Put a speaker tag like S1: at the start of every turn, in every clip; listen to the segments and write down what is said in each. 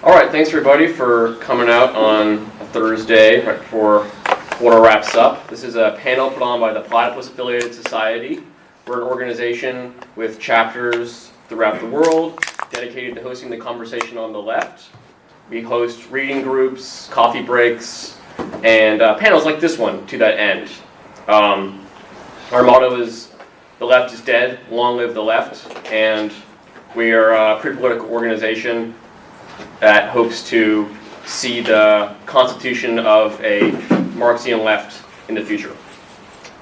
S1: All right, thanks everybody for coming out on a Thursday right before quarter wraps up. This is a panel put on by the Platypus Affiliated Society. We're an organization with chapters throughout the world dedicated to hosting the conversation on the left. We host reading groups, coffee breaks, and panels like this one to that end. Our motto is, "The left is dead, long live the left," and we are a pre-political organization that hopes to see the constitution of a Marxian left in the future.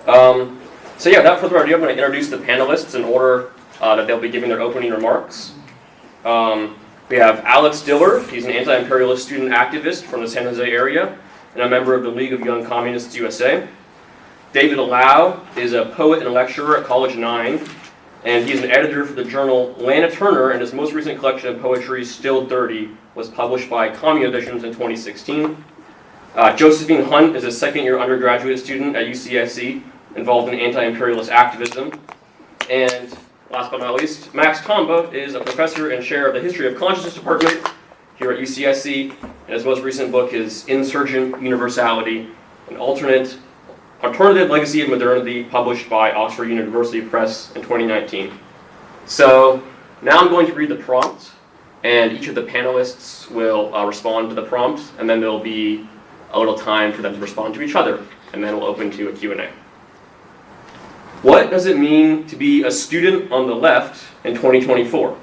S1: So yeah, without further ado, I'm going to introduce the panelists in order that they'll be giving their opening remarks. We have Alex Dillard. He's an anti-imperialist student activist from the San Jose area and a member of the League of Young Communists USA. David Lau is a poet and lecturer at College 9, and he's an editor for the journal Lana Turner, and his most recent collection of poetry, Still Dirty, was published by Commune Editions in 2016. Josephine Hunt is a second-year undergraduate student at UCSC, involved in anti-imperialist activism. And last but not least, Max Tomba is a professor and chair of the History of Consciousness Department here at UCSC, and his most recent book is Insurgent Universality, an Alternative Legacy of Modernity, published by Oxford University Press in 2019. So now I'm going to read the prompt, and each of the panelists will respond to the prompt, and then there'll be a little time for them to respond to each other, and then we'll open to a Q&A. What does it mean to be a student on the left in 2024?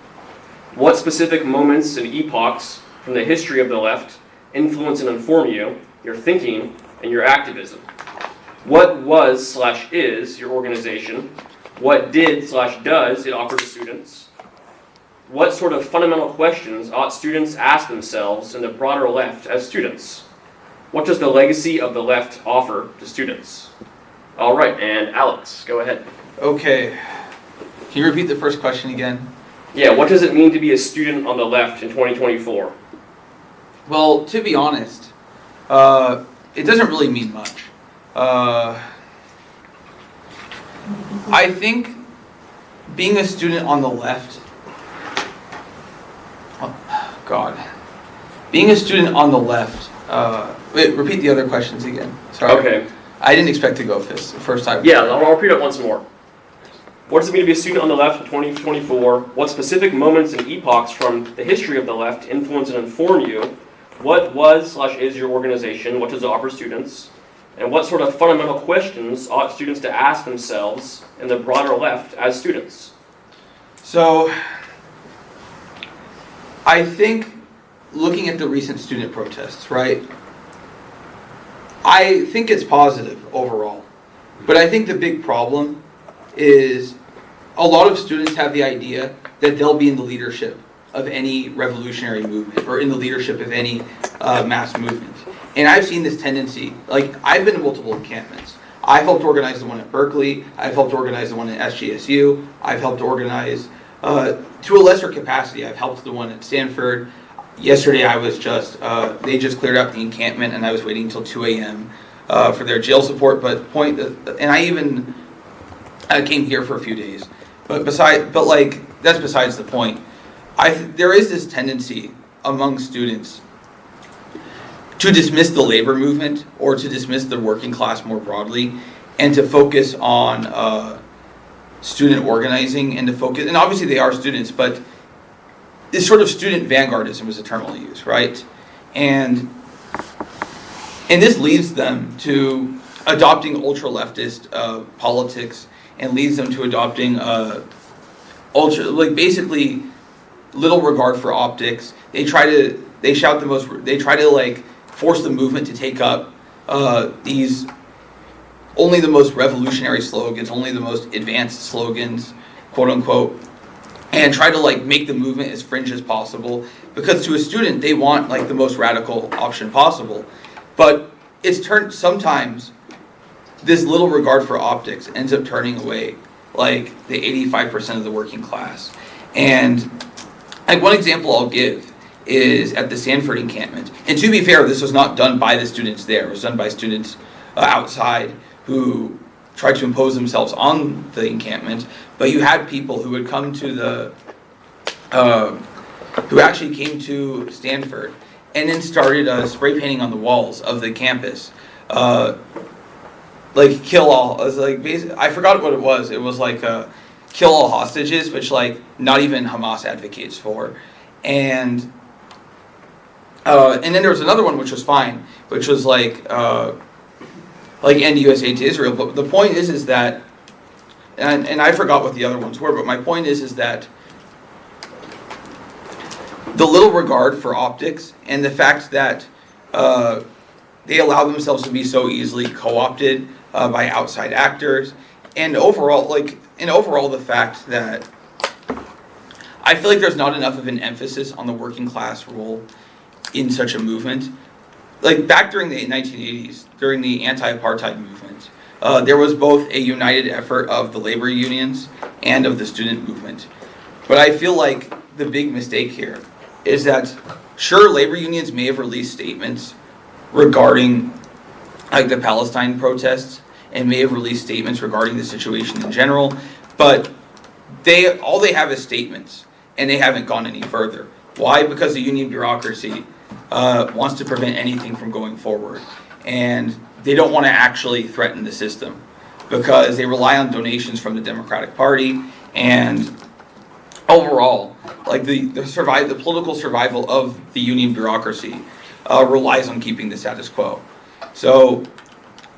S1: What specific moments and epochs from the history of the left influence and inform you, your thinking, and your activism? What was/is your organization? What did/does it offer to students? What sort of fundamental questions ought students ask themselves in the broader left as students? What does the legacy of the left offer to students? All right, and Alex, go ahead.
S2: Okay. Can you repeat the first question again?
S1: Yeah, what does it mean to be a student on the left in 2024?
S2: Well, to be honest, it doesn't really mean much. I think being a student on the left, being a student on the left, wait, repeat the other questions again. Sorry.
S1: Okay.
S2: I didn't expect to go first time.
S1: Yeah, I'll repeat it once more. What does it mean to be a student on the left in 2024? What specific moments and epochs from the history of the left influence and inform you? What was/is your organization? What does it offer students? And what sort of fundamental questions ought students to ask themselves in the broader left as students?
S2: So, I think looking at the recent student protests, right? I think it's positive overall. But I think the big problem is a lot of students have the idea that they'll be in the leadership of any revolutionary movement or in the leadership of any mass movement. And I've seen this tendency, like I've been to multiple encampments. I've helped organize the one at Berkeley. I've helped organize the one at SJSU. I've helped organize, to a lesser capacity, I've helped the one at Stanford. Yesterday I was they just cleared out the encampment and I was waiting until 2 a.m. For their jail support. But and I came here for a few days. But that's besides the point. There is this tendency among students to dismiss the labor movement or to dismiss the working class more broadly and to focus on student organizing and to focus, and obviously they are students, but this sort of student vanguardism is a term I'll use, right? And this leads them to adopting ultra-leftist politics and leads them to adopting basically little regard for optics. They try to force the movement to take up these only the most revolutionary slogans, only the most advanced slogans, quote unquote, and try to make the movement as fringe as possible, because to a student they want the most radical option possible. But sometimes this little regard for optics ends up turning away the 85% of the working class. And one example I'll give is at the Stanford encampment. And to be fair, this was not done by the students there. It was done by students outside who tried to impose themselves on the encampment. But you had people who would come to the who actually came to Stanford and then started spray painting on the walls of the campus. Like kill all, it was like I forgot what it was. It was like kill all hostages, which like not even Hamas advocates for. And then there was another one which was fine, which was like end U.S. aid to Israel. But the point is that, and I forgot what the other ones were. But my point is that the little regard for optics and the fact that they allow themselves to be so easily co-opted by outside actors, and overall the fact that I feel like there's not enough of an emphasis on the working class role in such a movement. Like back during the 1980s, during the anti-apartheid movement, there was both a united effort of the labor unions and of the student movement. But I feel like the big mistake here is that, sure, labor unions may have released statements regarding like the Palestine protests and may have released statements regarding the situation in general, but all they have is statements and they haven't gone any further. Why? Because the union bureaucracy wants to prevent anything from going forward, and they don't want to actually threaten the system because they rely on donations from the Democratic Party, and overall, like the political survival of the union bureaucracy relies on keeping the status quo. So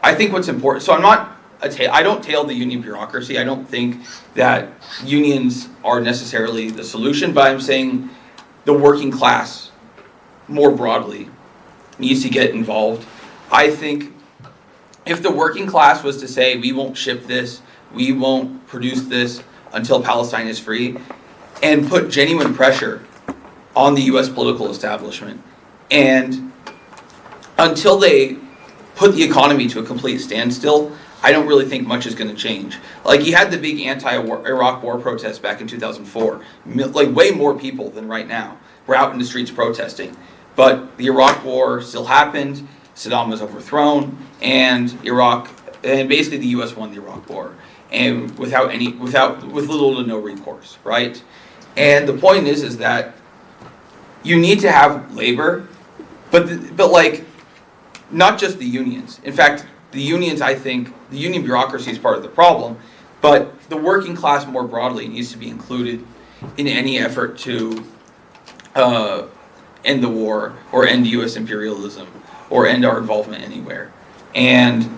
S2: I think what's important, so I don't tail the union bureaucracy. I don't think that unions are necessarily the solution, but I'm saying the working class more broadly needs to get involved. I think if the working class was to say, we won't ship this, we won't produce this until Palestine is free, and put genuine pressure on the U.S. political establishment, and until they put the economy to a complete standstill, I don't really think much is going to change. Like, you had the big anti-Iraq war protests back in 2004. Like, way more people than right now were out in the streets protesting. But the Iraq war still happened, Saddam was overthrown, and basically the U.S. won the Iraq war, and with little to no recourse, right? And the point is that you need to have labor, but like, not just the unions. In fact, the unions, I think, the union bureaucracy is part of the problem, but the working class more broadly needs to be included in any effort to end the war, or end U.S. imperialism, or end our involvement anywhere. And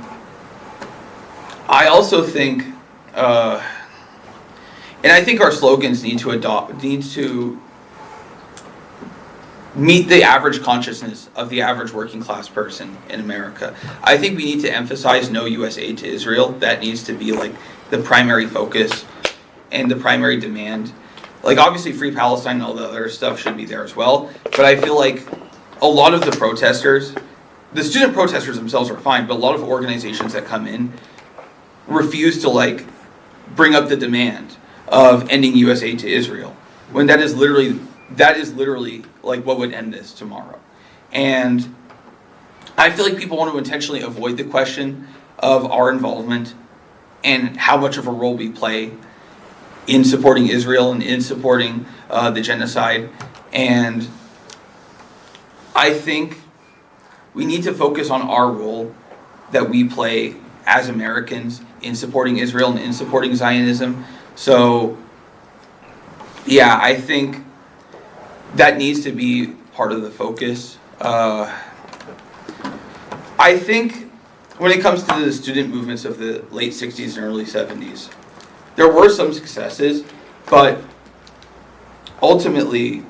S2: I also think, and I think our slogans need to meet the average consciousness of the average working class person in America. I think we need to emphasize no U.S. aid to Israel. That needs to be like the primary focus and the primary demand. Like, obviously Free Palestine and all the other stuff should be there as well, but I feel like a lot of the protesters, the student protesters themselves are fine, but a lot of organizations that come in refuse to like bring up the demand of ending U.S. aid to Israel, when that is literally like what would end this tomorrow. And I feel like people want to intentionally avoid the question of our involvement and how much of a role we play in supporting Israel and in supporting the genocide. And I think we need to focus on our role that we play as Americans in supporting Israel and in supporting Zionism. So, yeah, I think that needs to be part of the focus. I think when it comes to the student movements of the late 60s and early 70s, there were some successes, but ultimately,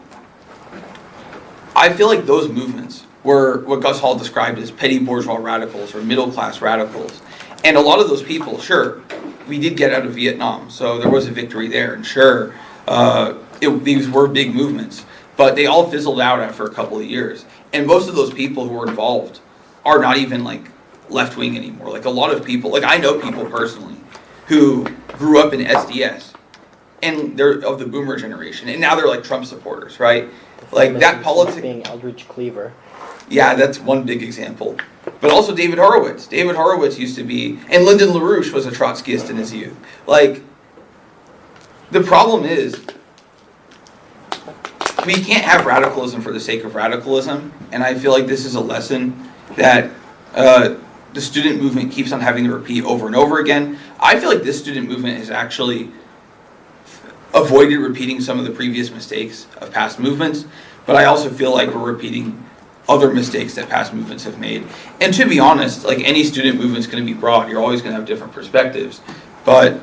S2: I feel like those movements were what Gus Hall described as petty bourgeois radicals or middle-class radicals. And a lot of those people, sure, we did get out of Vietnam, so there was a victory there, and sure, these were big movements, but they all fizzled out after a couple of years. And most of those people who were involved are not even like left-wing anymore. Like, a lot of people, like, I know people personally who grew up in SDS, and they're of the boomer generation, and now they're like Trump supporters, right? Like, that politics
S3: being Eldridge Cleaver.
S2: Yeah, that's one big example. But also David Horowitz. David Horowitz used to be, and Lyndon LaRouche was a Trotskyist in his youth. Like, the problem is, we can't have radicalism for the sake of radicalism, and I feel like this is a lesson that the student movement keeps on having to repeat over and over again. I feel like this student movement has actually avoided repeating some of the previous mistakes of past movements, but I also feel like we're repeating other mistakes that past movements have made. And to be honest, like any student movement's going to be broad. You're always going to have different perspectives, but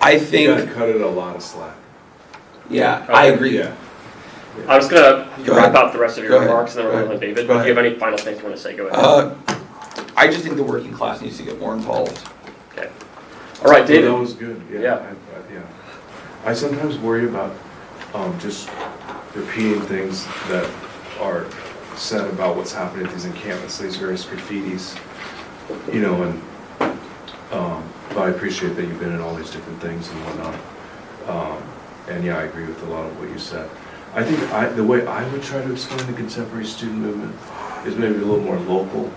S2: I think
S3: You gotta cut it a lot of slack.
S2: yeah, I agree.
S3: Yeah.
S1: I'm just gonna
S2: Go
S1: wrap
S2: ahead.
S1: up the rest of
S2: Go
S1: your
S2: ahead.
S1: remarks, and then
S2: Go
S1: we're
S2: ahead.
S1: going to David.
S2: Go
S1: If you have
S2: ahead.
S1: any final things you want to say, go ahead.
S2: I just think the working class needs to get more involved.
S1: Okay. All right, David.
S3: That was good. Yeah.
S1: Yeah.
S3: Yeah. I sometimes worry about just repeating things that are said about what's happening at these encampments, these various graffitis, you know, and but I appreciate that you've been in all these different things and whatnot. And yeah, I agree with a lot of what you said. I think the way I would try to explain the contemporary student movement is maybe a little more local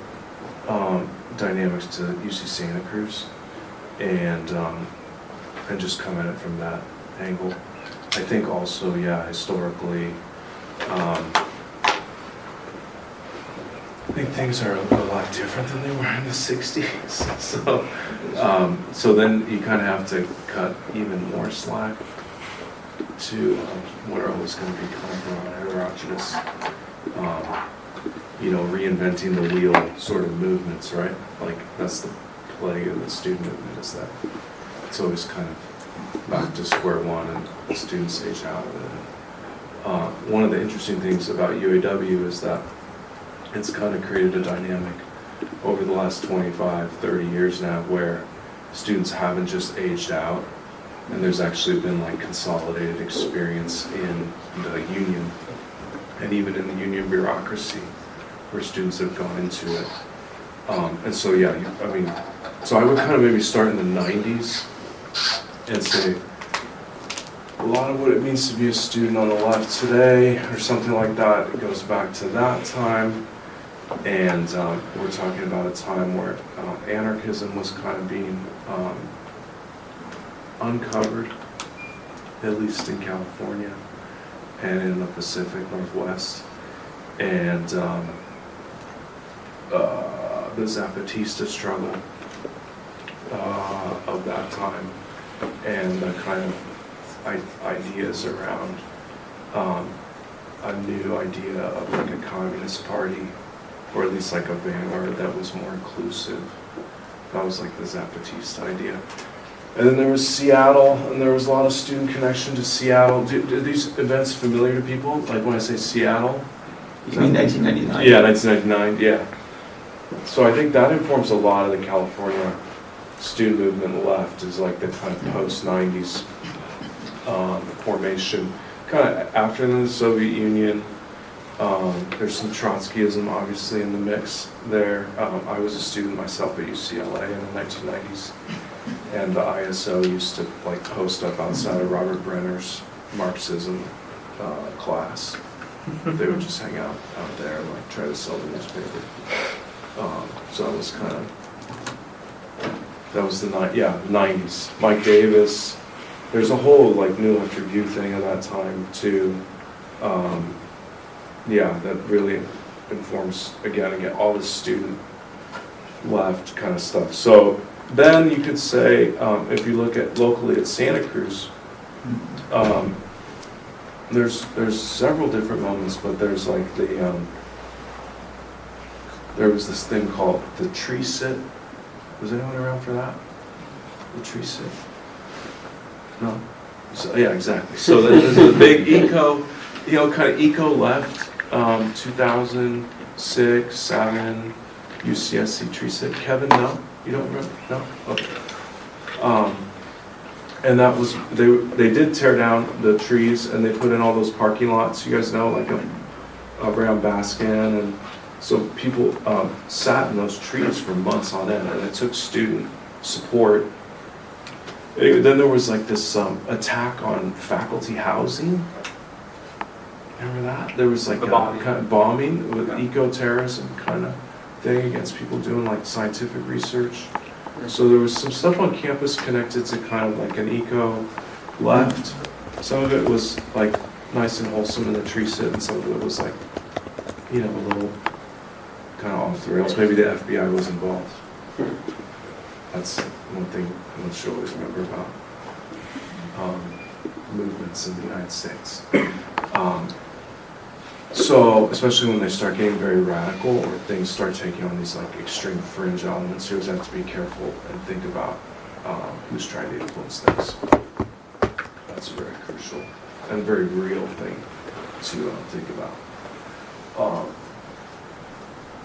S3: dynamics to UC Santa Cruz, and just come at it from that angle. I think also, yeah, historically, I think things are a lot different than they were in the 60s. So then you kind of have to cut even more slack to what are always going to be kind of heterogeneous, you know, reinventing the wheel sort of movements, right? Like that's the plague of the student movement, is that it's always kind of back to square one and the students age out of it. One of the interesting things about UAW is that it's kind of created a dynamic over the last 25, 30 years now where students haven't just aged out, and there's actually been like consolidated experience in the union and even in the union bureaucracy where students have gone into it. And so, yeah, I mean, so I would kind of maybe start in the 90s and say, a lot of what it means to be a student on the left today or something like that, it goes back to that time. And we're talking about a time where anarchism was kind of being uncovered, at least in California and in the Pacific Northwest. And the Zapatista struggle of that time, and the kind of ideas around a new idea of like a communist party, or at least like a vanguard that was more inclusive. That was like the Zapatista idea. And then there was Seattle, and there was a lot of student connection to Seattle. Are these events familiar to people? Like when I say Seattle?
S2: You mean 1999?
S3: Yeah, 1999, yeah. So I think that informs a lot of the California student movement left, is like the kind of post-90s formation. Kind of after the Soviet Union, there's some Trotskyism obviously in the mix there. I was a student myself at UCLA in the 1990s, and the ISO used to like post up outside of Robert Brenner's Marxism class. They would just hang out there and like try to sell the newspaper. So it was kind of, that was the 90s. Mike Davis, there's a whole like New Left Review thing at that time too. That really informs again all this student left kind of stuff. So then you could say, if you look at locally at Santa Cruz, there's several different moments, but there's like the there was this thing called the tree sit. Was anyone around for that? The tree sit? No? So, yeah, exactly. So there's a big kind of eco left, 2006, 7, UCSC tree sit. Kevin, no? You don't remember? No? Okay. And that was, they did tear down the trees and they put in all those parking lots, you guys know, like around Baskin, and so people sat in those trees for months on end, and it took student support. Then there was like this attack on faculty housing. Remember that? There was like a kind of bombing with eco-terrorism kind of thing against people doing like scientific research. So there was some stuff on campus connected to kind of like an eco left. Some of it was like nice and wholesome in the tree sit, and some of it was like, a little kind of off the rails. Maybe the FBI was involved. That's one thing one should always remember about movements in the United States. So, especially when they start getting very radical or things start taking on these like extreme fringe elements, you always have to be careful and think about who's trying to influence things. That's a very crucial and very real thing to think about.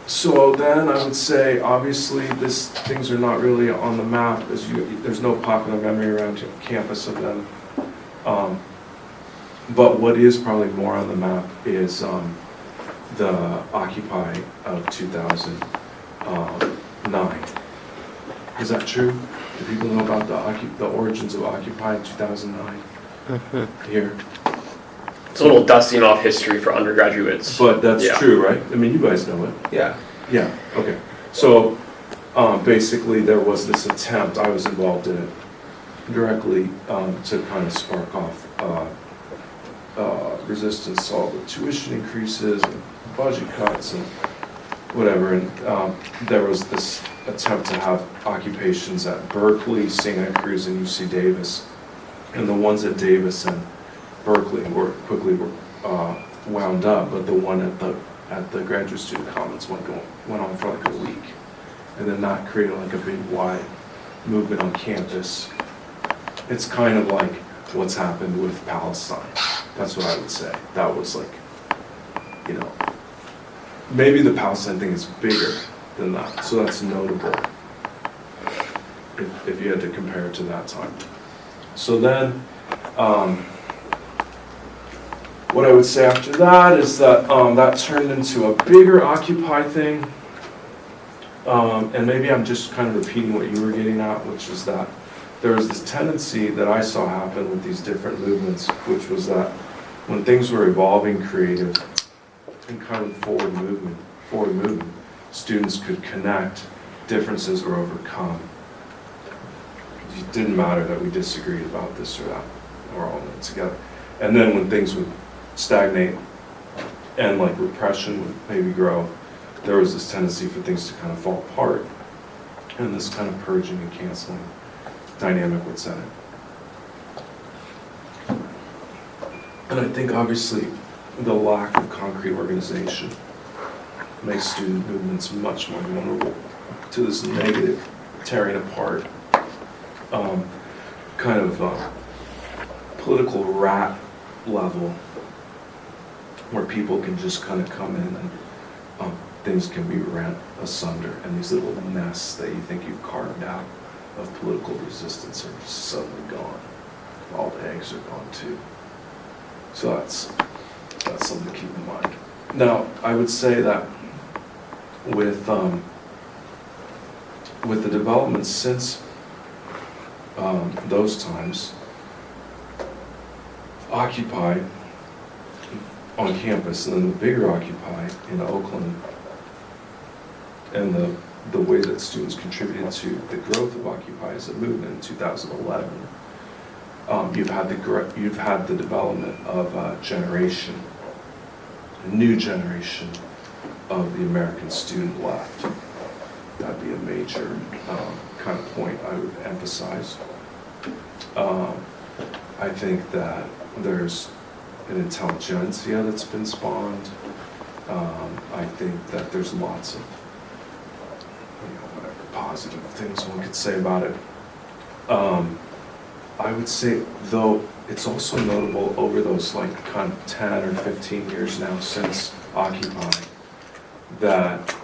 S3: So then I would say, obviously, things are not really on the map. There's no popular memory around campus of them. But what is probably more on the map is the Occupy of 2009. Is that true? Do people know about the origins of Occupy in 2009? Here.
S1: It's a little dusting off history for undergraduates.
S3: But that's true, right? I mean, you guys know it.
S2: Yeah.
S3: Yeah, okay. So basically there was this attempt, I was involved in it directly, to kind of spark off resistance to all the tuition increases and budget cuts and whatever. And there was this attempt to have occupations at Berkeley, Santa Cruz, and UC Davis. And the ones at Davis and Berkeley were wound up, but the one at the Graduate Student Commons went on for like a week, and then that created like a big wide movement on campus. It's kind of like what's happened with Palestine. That's what I would say. That was like, maybe the Palestine thing is bigger than that, so that's notable if you had to compare it to that time. So then, what I would say after that is that that turned into a bigger Occupy thing. And maybe I'm just kind of repeating what you were getting at, which is that there was this tendency that I saw happen with these different movements, which was that when things were evolving creative and kind of forward movement, students could connect, differences were overcome. It didn't matter that we disagreed about this or that, we're all in it together. And then when things would stagnate and like repression would maybe grow, there was this tendency for things to kind of fall apart, and this kind of purging and canceling dynamic would set in. And I think obviously the lack of concrete organization makes student movements much more vulnerable to this negative tearing apart kind of political rat level, where people can just kind of come in and things can be rent asunder, and these little nests that you think you've carved out of political resistance are just suddenly gone. All the eggs are gone too. So that's something to keep in mind. Now, I would say that with the developments since those times, Occupy on campus, and then the bigger Occupy in Oakland, and the way that students contributed to the growth of Occupy as a movement in 2011, you've had the development of a new generation of the American student left. That'd be a major kind of point I would emphasize. I think that there's an intelligentsia that's been spawned. I think that there's lots of whatever positive things one could say about it. I would say, though, it's also notable over those like kind of 10 or 15 years now since Occupy that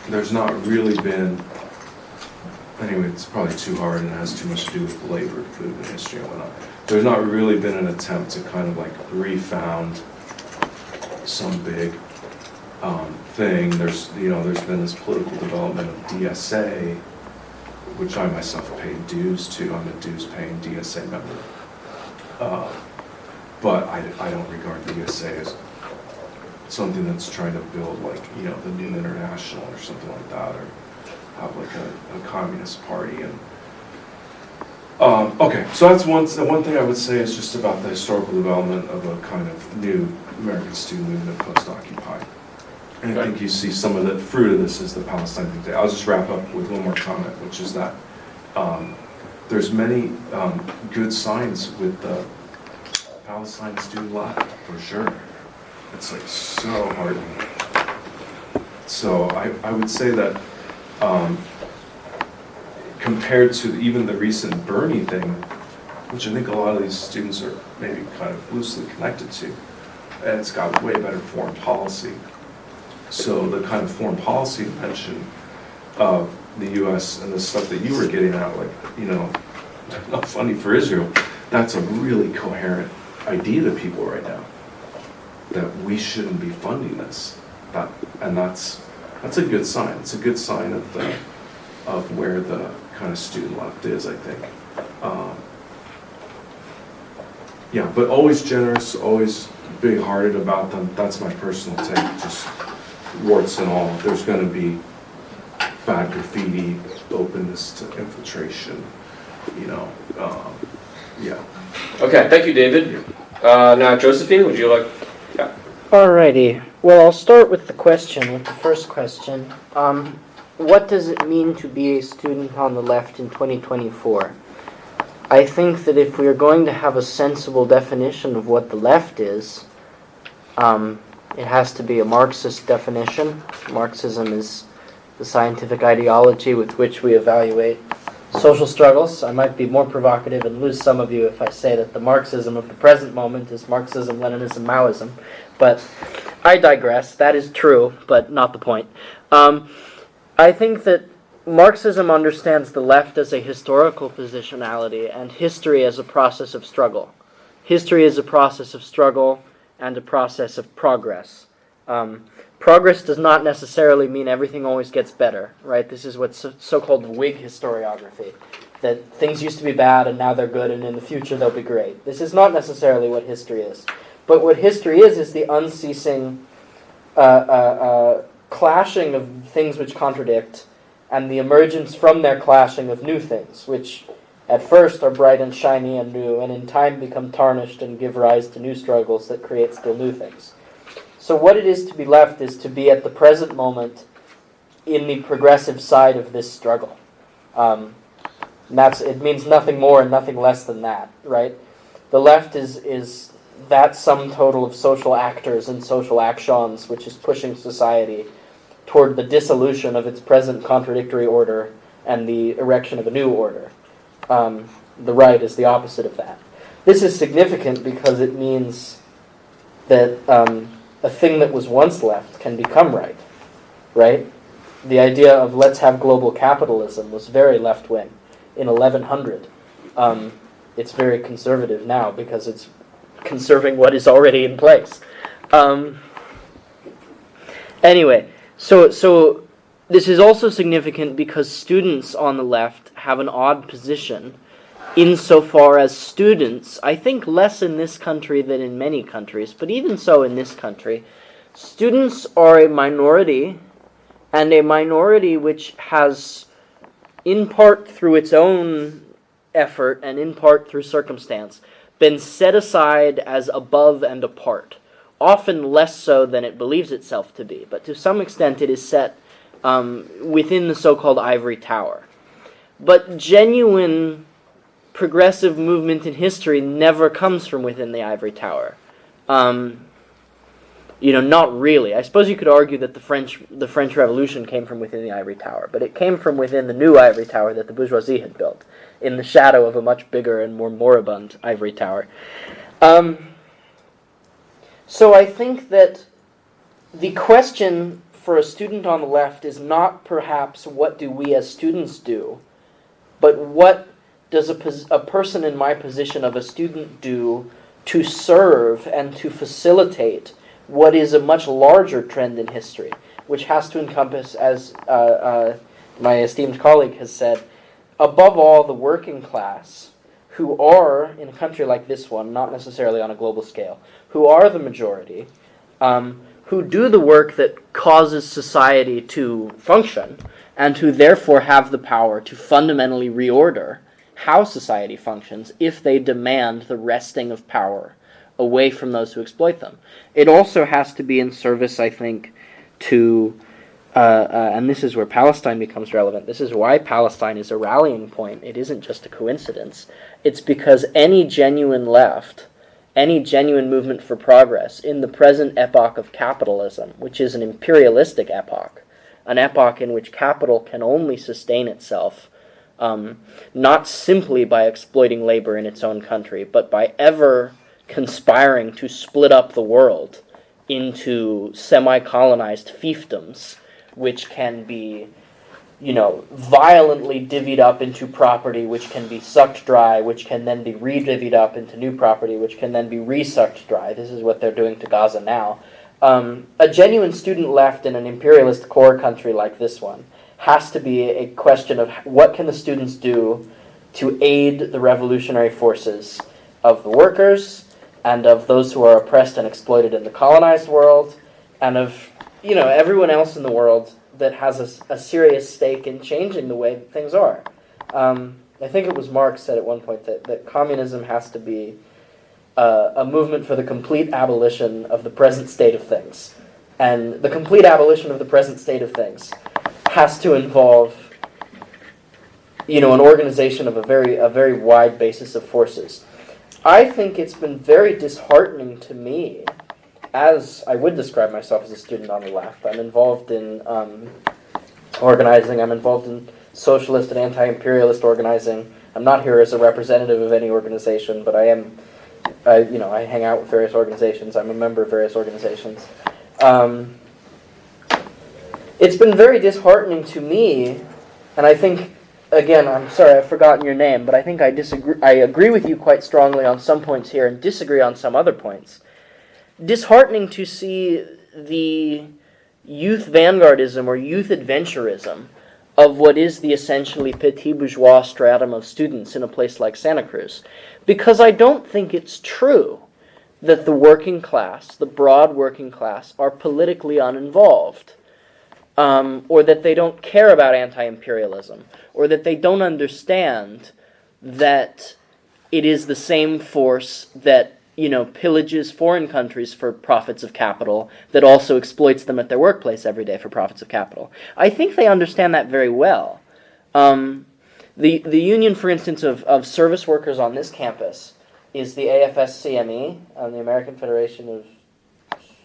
S3: there's not really been, anyway, it's probably too hard and it has too much to do with labor, food, and history and whatnot. There's not really been an attempt to kind of like refound some big thing. There's been this political development of DSA, which I myself paid dues to. I'm a dues-paying DSA member, but I don't regard DSA as something that's trying to build like the new international or something like that, or have like a communist party. And Okay, so that's one thing I would say is just about the historical development of a kind of new American student movement post-Occupy. And I think you see some of the fruit of this is the Palestine Big Day. I'll just wrap up with one more comment, which is that there's many good signs with the Palestine student life, for sure. It's like so heartening. So I would say that compared to even the recent Bernie thing, which I think a lot of these students are maybe kind of loosely connected to, and it's got way better foreign policy. So the kind of foreign policy mention of the U.S. and the stuff that you were getting at, like, not funding for Israel, that's a really coherent idea to people right now, that we shouldn't be funding this. That's a good sign. It's a good sign of where the kind of student left is, I think. Yeah, but always generous, always big-hearted about them. That's my personal take, just warts and all. There's going to be bad graffiti, openness to infiltration, yeah.
S1: Okay, thank you, David. Now, Josephine, would you like? Yeah.
S4: Alrighty. Well, I'll start with the first question. What does it mean to be a student on the left in 2024? I think that if we are going to have a sensible definition of what the left is, it has to be a Marxist definition. Marxism is the scientific ideology with which we evaluate social struggles. I might be more provocative and lose some of you if I say that the Marxism of the present moment is Marxism, Leninism, Maoism, but I digress. That is true, but not the point. I think that Marxism understands the left as a historical positionality and history as a process of struggle. History is a process of struggle and a process of progress. Progress does not necessarily mean everything always gets better, right? This is what's so-called Whig historiography, that things used to be bad and now they're good and in the future they'll be great. This is not necessarily what history is. But what history is the unceasing clashing of things which contradict and the emergence from their clashing of new things, which at first are bright and shiny and new, and in time become tarnished and give rise to new struggles that create still new things. So what it is to be left is to be at the present moment in the progressive side of this struggle. It means nothing more and nothing less than that, right? The left is that sum total of social actors and social actions which is pushing society toward the dissolution of its present contradictory order and the erection of a new order. The right is the opposite of that. This is significant because it means that a thing that was once left can become right, right? The idea of let's have global capitalism was very left-wing in 1100. It's very conservative now because it's conserving what is already in place. Anyway, so this is also significant because students on the left have an odd position insofar as students, I think less in this country than in many countries, but even so in this country, students are a minority, and a minority which has, in part through its own effort and in part through circumstance, been set aside as above and apart, often less so than it believes itself to be, but to some extent it is set within the so-called ivory tower. But genuine progressive movement in history never comes from within the ivory tower. Not really. I suppose you could argue that the French Revolution came from within the ivory tower, but it came from within the new ivory tower that the bourgeoisie had built, in the shadow of a much bigger and more moribund ivory tower. So I think that the question for a student on the left is not perhaps what do we as students do, but what does a person in my position of a student do to serve and to facilitate what is a much larger trend in history, which has to encompass, as my esteemed colleague has said, above all the working class, who are, in a country like this one, not necessarily on a global scale, who are the majority, who do the work that causes society to function, and who therefore have the power to fundamentally reorder how society functions if they demand the wresting of power away from those who exploit them. It also has to be in service, I think, to, and this is where Palestine becomes relevant. This is why Palestine is a rallying point. It isn't just a coincidence. It's because any genuine left, any genuine movement for progress in the present epoch of capitalism, which is an imperialistic epoch, an epoch in which capital can only sustain itself not simply by exploiting labor in its own country, but by ever conspiring to split up the world into semi-colonized fiefdoms, which can be, violently divvied up into property, which can be sucked dry, which can then be re-divvied up into new property, which can then be re-sucked dry. This is what they're doing to Gaza now. A genuine student left in an imperialist core country like this one has to be a question of what can the students do to aid the revolutionary forces of the workers and of those who are oppressed and exploited in the colonized world, and of everyone else in the world that has a serious stake in changing the way things are. I think it was Marx said at one point that communism has to be a movement for the complete abolition of the present state of things. And the complete abolition of the present state of things has to involve an organization of a very wide basis of forces. I think it's been very disheartening to me, as I would describe myself as a student on the left. I'm involved in organizing. I'm involved in socialist and anti-imperialist organizing. I'm not here as a representative of any organization, but I hang out with various organizations. I'm a member of various organizations. It's been very disheartening to me, and I think, again, I'm sorry, I've forgotten your name, but I think I agree with you quite strongly on some points here and disagree on some other points. Disheartening to see the youth vanguardism or youth adventurism of what is the essentially petit bourgeois stratum of students in a place like Santa Cruz. Because I don't think it's true that the working class, the broad working class, are politically uninvolved. Or that they don't care about anti-imperialism, or that they don't understand that it is the same force that, pillages foreign countries for profits of capital, that also exploits them at their workplace every day for profits of capital. I think they understand that very well. The union, for instance, of service workers on this campus is the AFS-CME, the American Federation of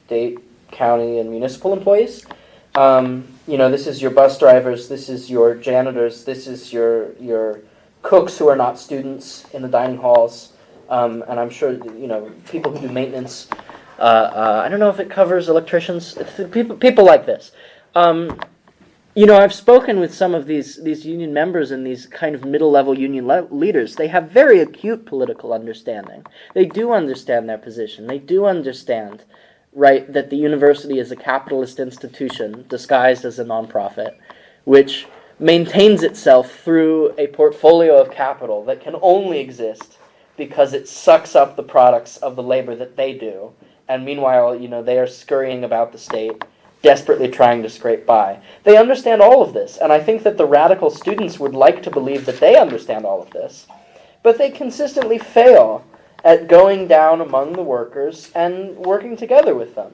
S4: State, County, and Municipal Employees. This is your bus drivers, this is your janitors, this is your cooks who are not students in the dining halls, and I'm sure, people who do maintenance. I don't know if it covers electricians, people like this. I've spoken with some of these union members and these kind of middle-level union leaders. They have very acute political understanding. They do understand their position. They do understand, right, that the university is a capitalist institution disguised as a nonprofit, which maintains itself through a portfolio of capital that can only exist because it sucks up the products of the labor that they do, and meanwhile, they are scurrying about the state, desperately trying to scrape by. They understand all of this, and I think that the radical students would like to believe that they understand all of this, but they consistently fail at going down among the workers and working together with them.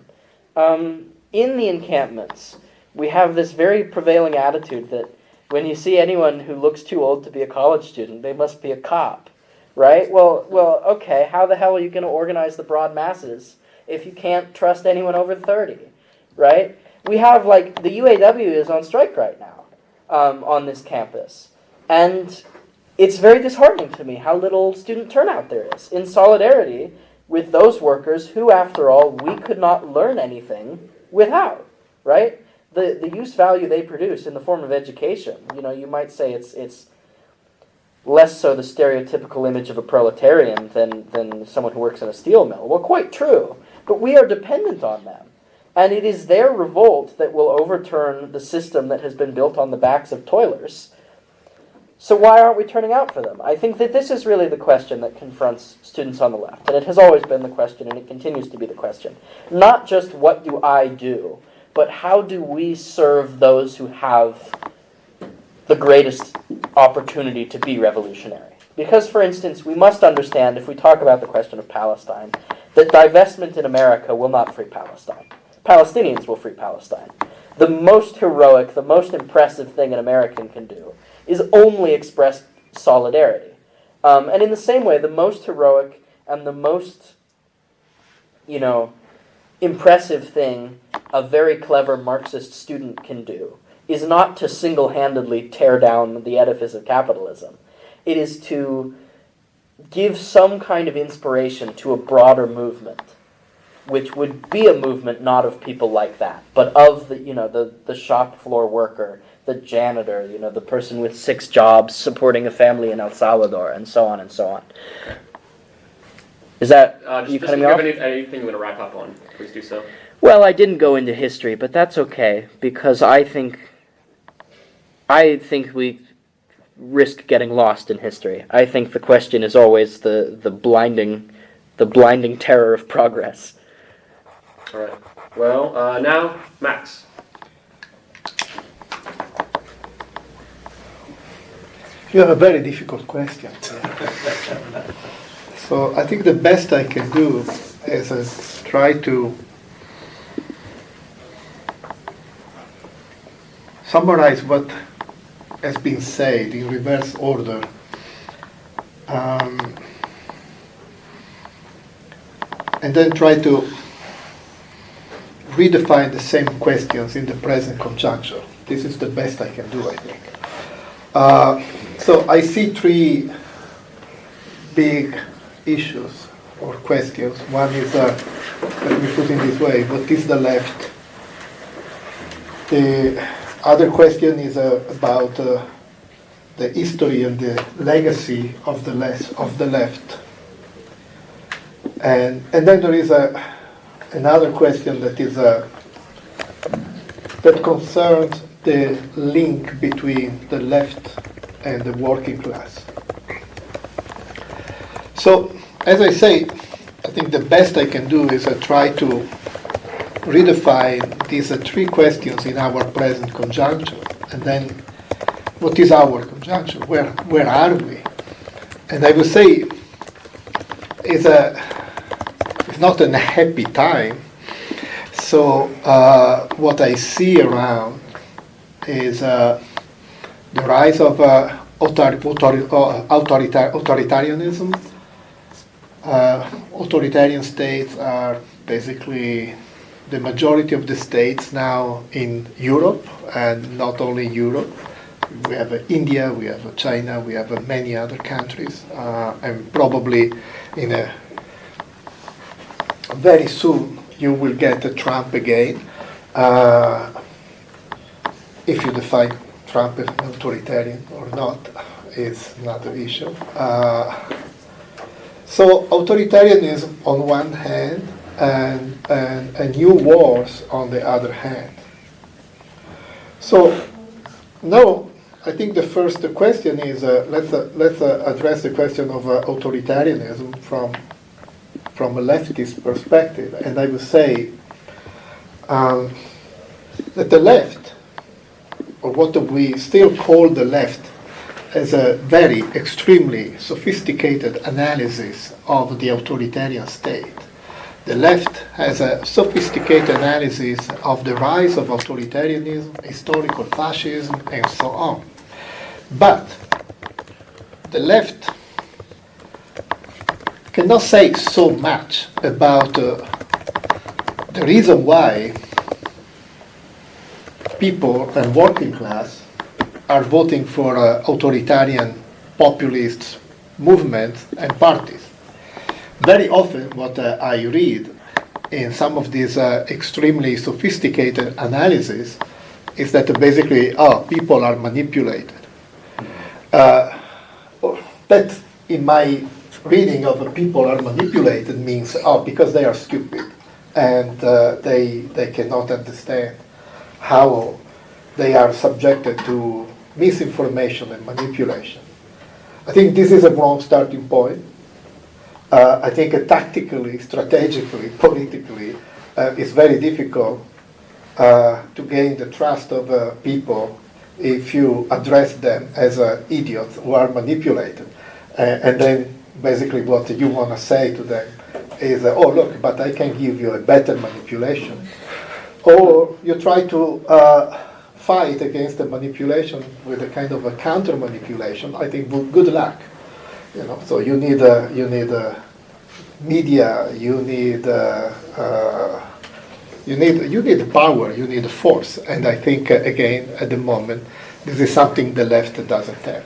S4: In the encampments, we have this very prevailing attitude that when you see anyone who looks too old to be a college student, they must be a cop, right? Well, okay, how the hell are you going to organize the broad masses if you can't trust anyone over 30, right? We have, the UAW is on strike right now on this campus, and it's very disheartening to me how little student turnout there is in solidarity with those workers who, after all, we could not learn anything without, right? The use value they produce in the form of education, you might say it's less so the stereotypical image of a proletarian than someone who works in a steel mill. Well, quite true, but we are dependent on them. And it is their revolt that will overturn the system that has been built on the backs of toilers. So why aren't we turning out for them? I think that this is really the question that confronts students on the left. And it has always been the question, and it continues to be the question. Not just what do I do, but how do we serve those who have the greatest opportunity to be revolutionary? Because, for instance, we must understand, if we talk about the question of Palestine, that divestment in America will not free Palestine. Palestinians will free Palestine. The most heroic, the most impressive thing an American can do is only express solidarity. And in the same way, the most heroic and the most, impressive thing a very clever Marxist student can do is not to single-handedly tear down the edifice of capitalism. It is to give some kind of inspiration to a broader movement, which would be a movement not of people like that, but of the shop floor worker, the janitor, the person with 6 jobs supporting a family in El Salvador, and so on and so on. Is that you cutting me off?
S1: Anything you want to wrap up on, please do so.
S4: Well, I didn't go into history, but that's okay, because I think we risk getting lost in history. I think the question is always the blinding terror of progress.
S1: All right. Well, now, Max.
S5: You have a very difficult question. So I think the best I can do is try to summarize what has been said in reverse order. And then try to redefine the same questions in the present conjuncture. This is the best I can do, I think. So I see 3 big issues or questions. One is, let me put it this way, what is the left? The other question is about the history and the legacy of the left. And then there is another question that is that concerns the link between the left and the working class. So, as I say, I think the best I can do is try to redefine these 3 questions in our present conjuncture, and then what is our conjuncture? Where are we? And I would say it's not a happy time. So what I see around is the rise of authoritarianism. Authoritarian states are basically the majority of the states now in Europe, and not only Europe. We have India, we have China, we have many other countries, and probably very soon you will get Trump again. If you define Trump as an authoritarian or not is another issue. So authoritarianism on one hand, and new wars on the other hand. So now I think the first question is let's address the question of authoritarianism from a leftist perspective, and I would say that the left, or what we still call the left, has a very extremely sophisticated analysis of the authoritarian state. The left has a sophisticated analysis of the rise of authoritarianism, historical fascism, and so on. But the left cannot say so much about the reason why people and working class are voting for authoritarian populist movements and parties. Very often what I read in some of these extremely sophisticated analyses is that basically, people are manipulated. That, in my reading of people are manipulated means, because they are stupid and they cannot understand how they are subjected to misinformation and manipulation. I think this is a wrong starting point. I think tactically, strategically, politically, it's very difficult to gain the trust of people if you address them as idiots who are manipulated. And then basically what you want to say to them is, oh look, but I can give you a better manipulation. Or you try to fight against the manipulation with a kind of a counter manipulation. I think good luck. So you need media, you need power, you need force, and I think again at the moment this is something the left doesn't have.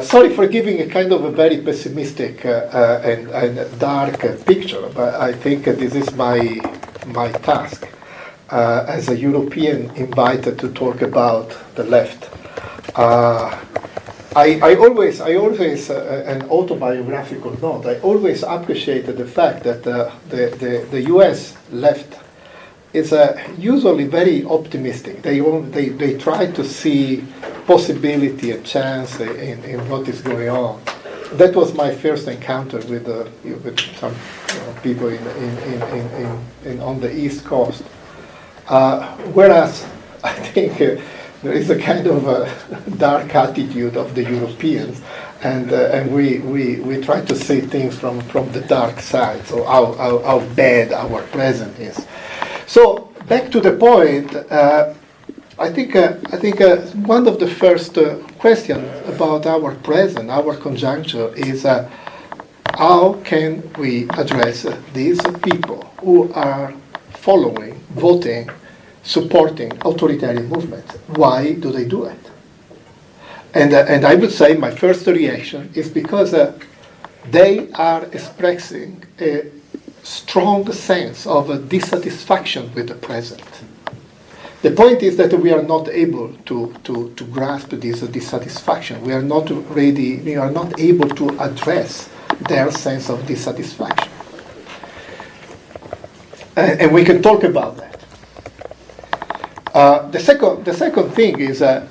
S5: Sorry for giving a kind of a very pessimistic and dark picture, but I think this is my task as a European invited to talk about the left. I always, an autobiographical note, I always appreciated the fact that the US left is usually very optimistic. They try to see possibility and chance in what is going on. That was my first encounter with some people on the East Coast. Whereas I think there is a kind of a dark attitude of the Europeans, and we try to see things from the dark side. So how bad our present is. So back to the point. I think one of the first questions about our present, our conjuncture, is how can we address these people who are following, voting, supporting authoritarian movements? Why do they do it? And I would say my first reaction is because they are expressing a strong sense of dissatisfaction with the present. The point is that we are not able to grasp this dissatisfaction. We are not able to address their sense of dissatisfaction. And we can talk about that. The second thing is I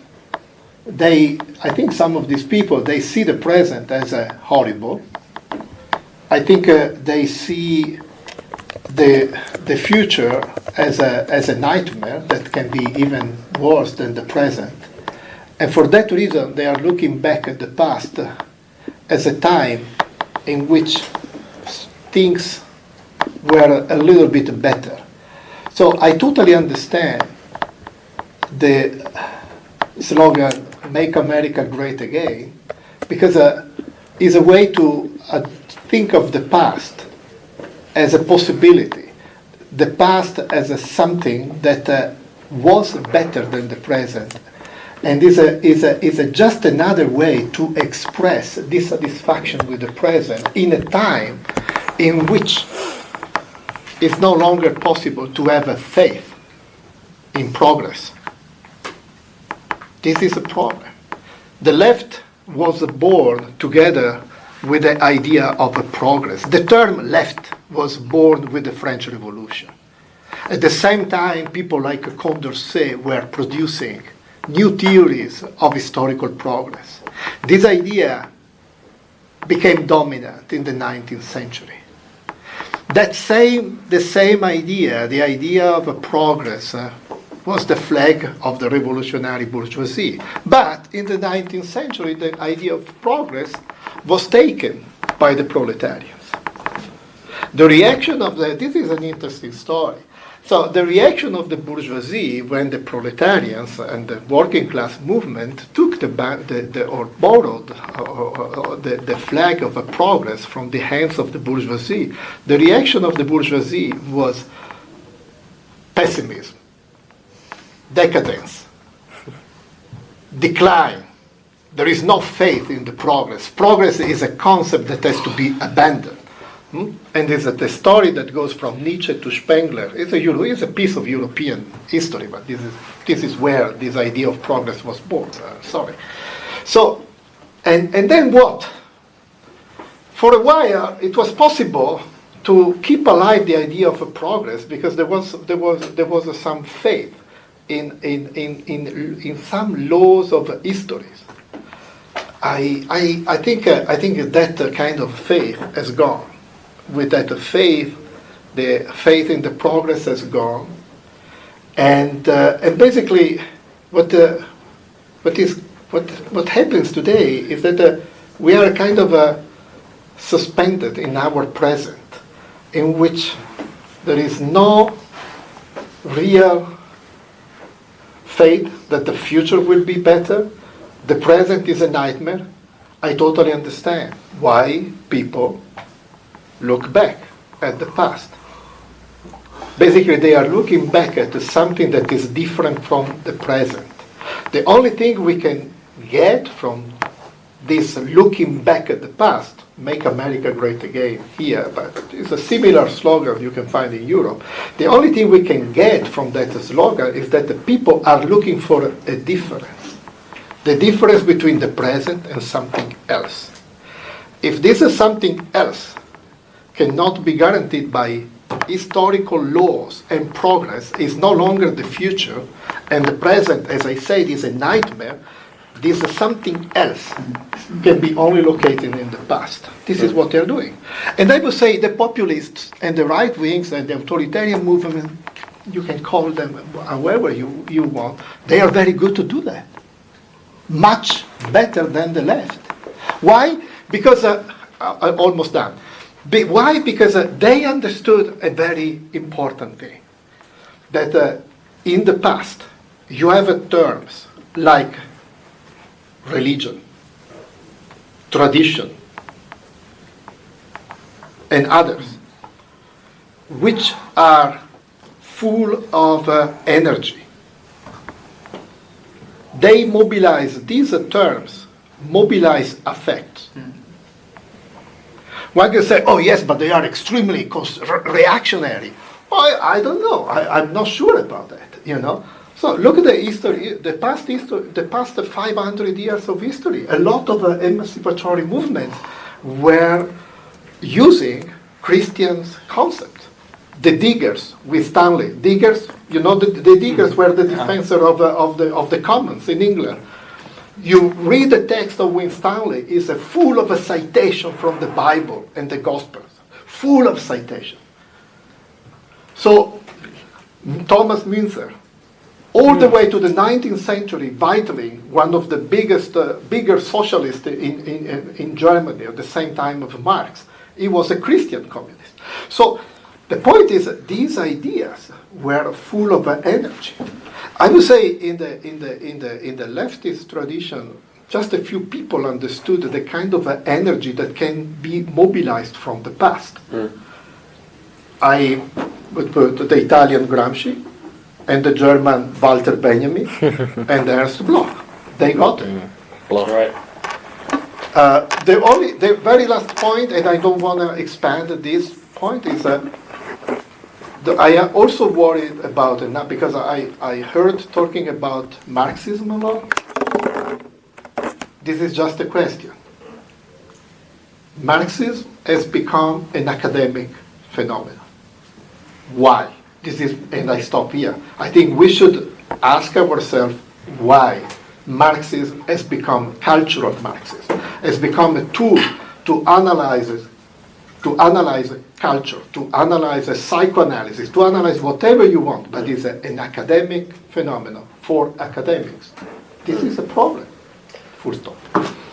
S5: think some of these people, they see the present as horrible. I think they see the future as a nightmare that can be even worse than the present. And for that reason, they are looking back at the past as a time in which things were a little bit better. So I totally understand the slogan, "Make America Great Again," because it's a way to think of the past as a possibility, the past as something that was better than the present, and is just another way to express dissatisfaction with the present in a time in which it's no longer possible to have a faith in progress. This is a problem. The left was born together with the idea of a progress. The term left was born with the French Revolution. At the same time, people like Condorcet were producing new theories of historical progress. This idea became dominant in the 19th century. The same idea, the idea of a progress, was the flag of the revolutionary bourgeoisie. But in the 19th century, the idea of progress was taken by the proletarians. The reaction of this is an interesting story. So the reaction of the bourgeoisie when the proletarians and the working class movement took borrowed the flag of a progress from the hands of the bourgeoisie, the reaction of the bourgeoisie was pessimism, decadence, decline. There is no faith in the progress. Progress is a concept that has to be abandoned. And it's the story that goes from Nietzsche to Spengler. It's a piece of European history, but this is where this idea of progress was born. So, and then what? For a while, it was possible to keep alive the idea of a progress because there was some faith in some laws of histories. I think that kind of faith has gone. With that faith, the faith in the progress has gone, and basically what happens today is that We are kind of suspended in our present, in which there is no real faith that the future will be better. The present is a nightmare. I totally understand why people look back at the past. Basically, they are looking back at something that is different from the present. The only thing we can get from this looking back at the past, make America great again here, but it's a similar slogan you can find in Europe. The only thing we can get from that slogan is that the people are looking for a difference. The difference between the present and something else. If this is something else cannot be guaranteed by historical laws and progress, is no longer the future, and the present, as I said, is a nightmare, this is something else can be only located in the past. This is what they're doing. And I would say the populists and the right wings and the authoritarian movement, you can call them however you want, they are very good to do that. Much better than the left. Why? Because, I'm almost done. Why? Because they understood a very important thing. That in the past, you have terms like religion, tradition, and others, which are full of energy. They mobilize, these terms mobilize affect. One can say, oh yes, but they are extremely reactionary. Well, I don't know. I'm not sure about that, you know. So look at the history, the past 500 years of history. A lot of emancipatory movements were using Christian concepts. The Diggers with Stanley. Diggers, you know, the Diggers were the defensor of the commons in England. You read the text of Winstanley, is full of a citation from the Bible and the Gospels, full of citation. So Thomas Müntzer, all the way to the 19th century, Weitling, one of the bigger socialists in Germany at the same time of Marx, he was a Christian communist. So the point is that these ideas were full of energy. I would say in the leftist tradition, just a few people understood the kind of energy that can be mobilized from the past. I would put the Italian Gramsci and the German Walter Benjamin and Ernst Bloch. They got it.
S1: That's right.
S5: The very last point, and I don't want to expand this point, is I am also worried about it, not because I heard talking about Marxism a lot. This is just a question. Marxism has become an academic phenomenon. Why? And I stop here. I think we should ask ourselves why Marxism has become cultural Marxism, has become a tool to analyze culture, to analyze psychoanalysis, to analyze whatever you want, but it's an academic phenomenon for academics. This is a problem. Full stop.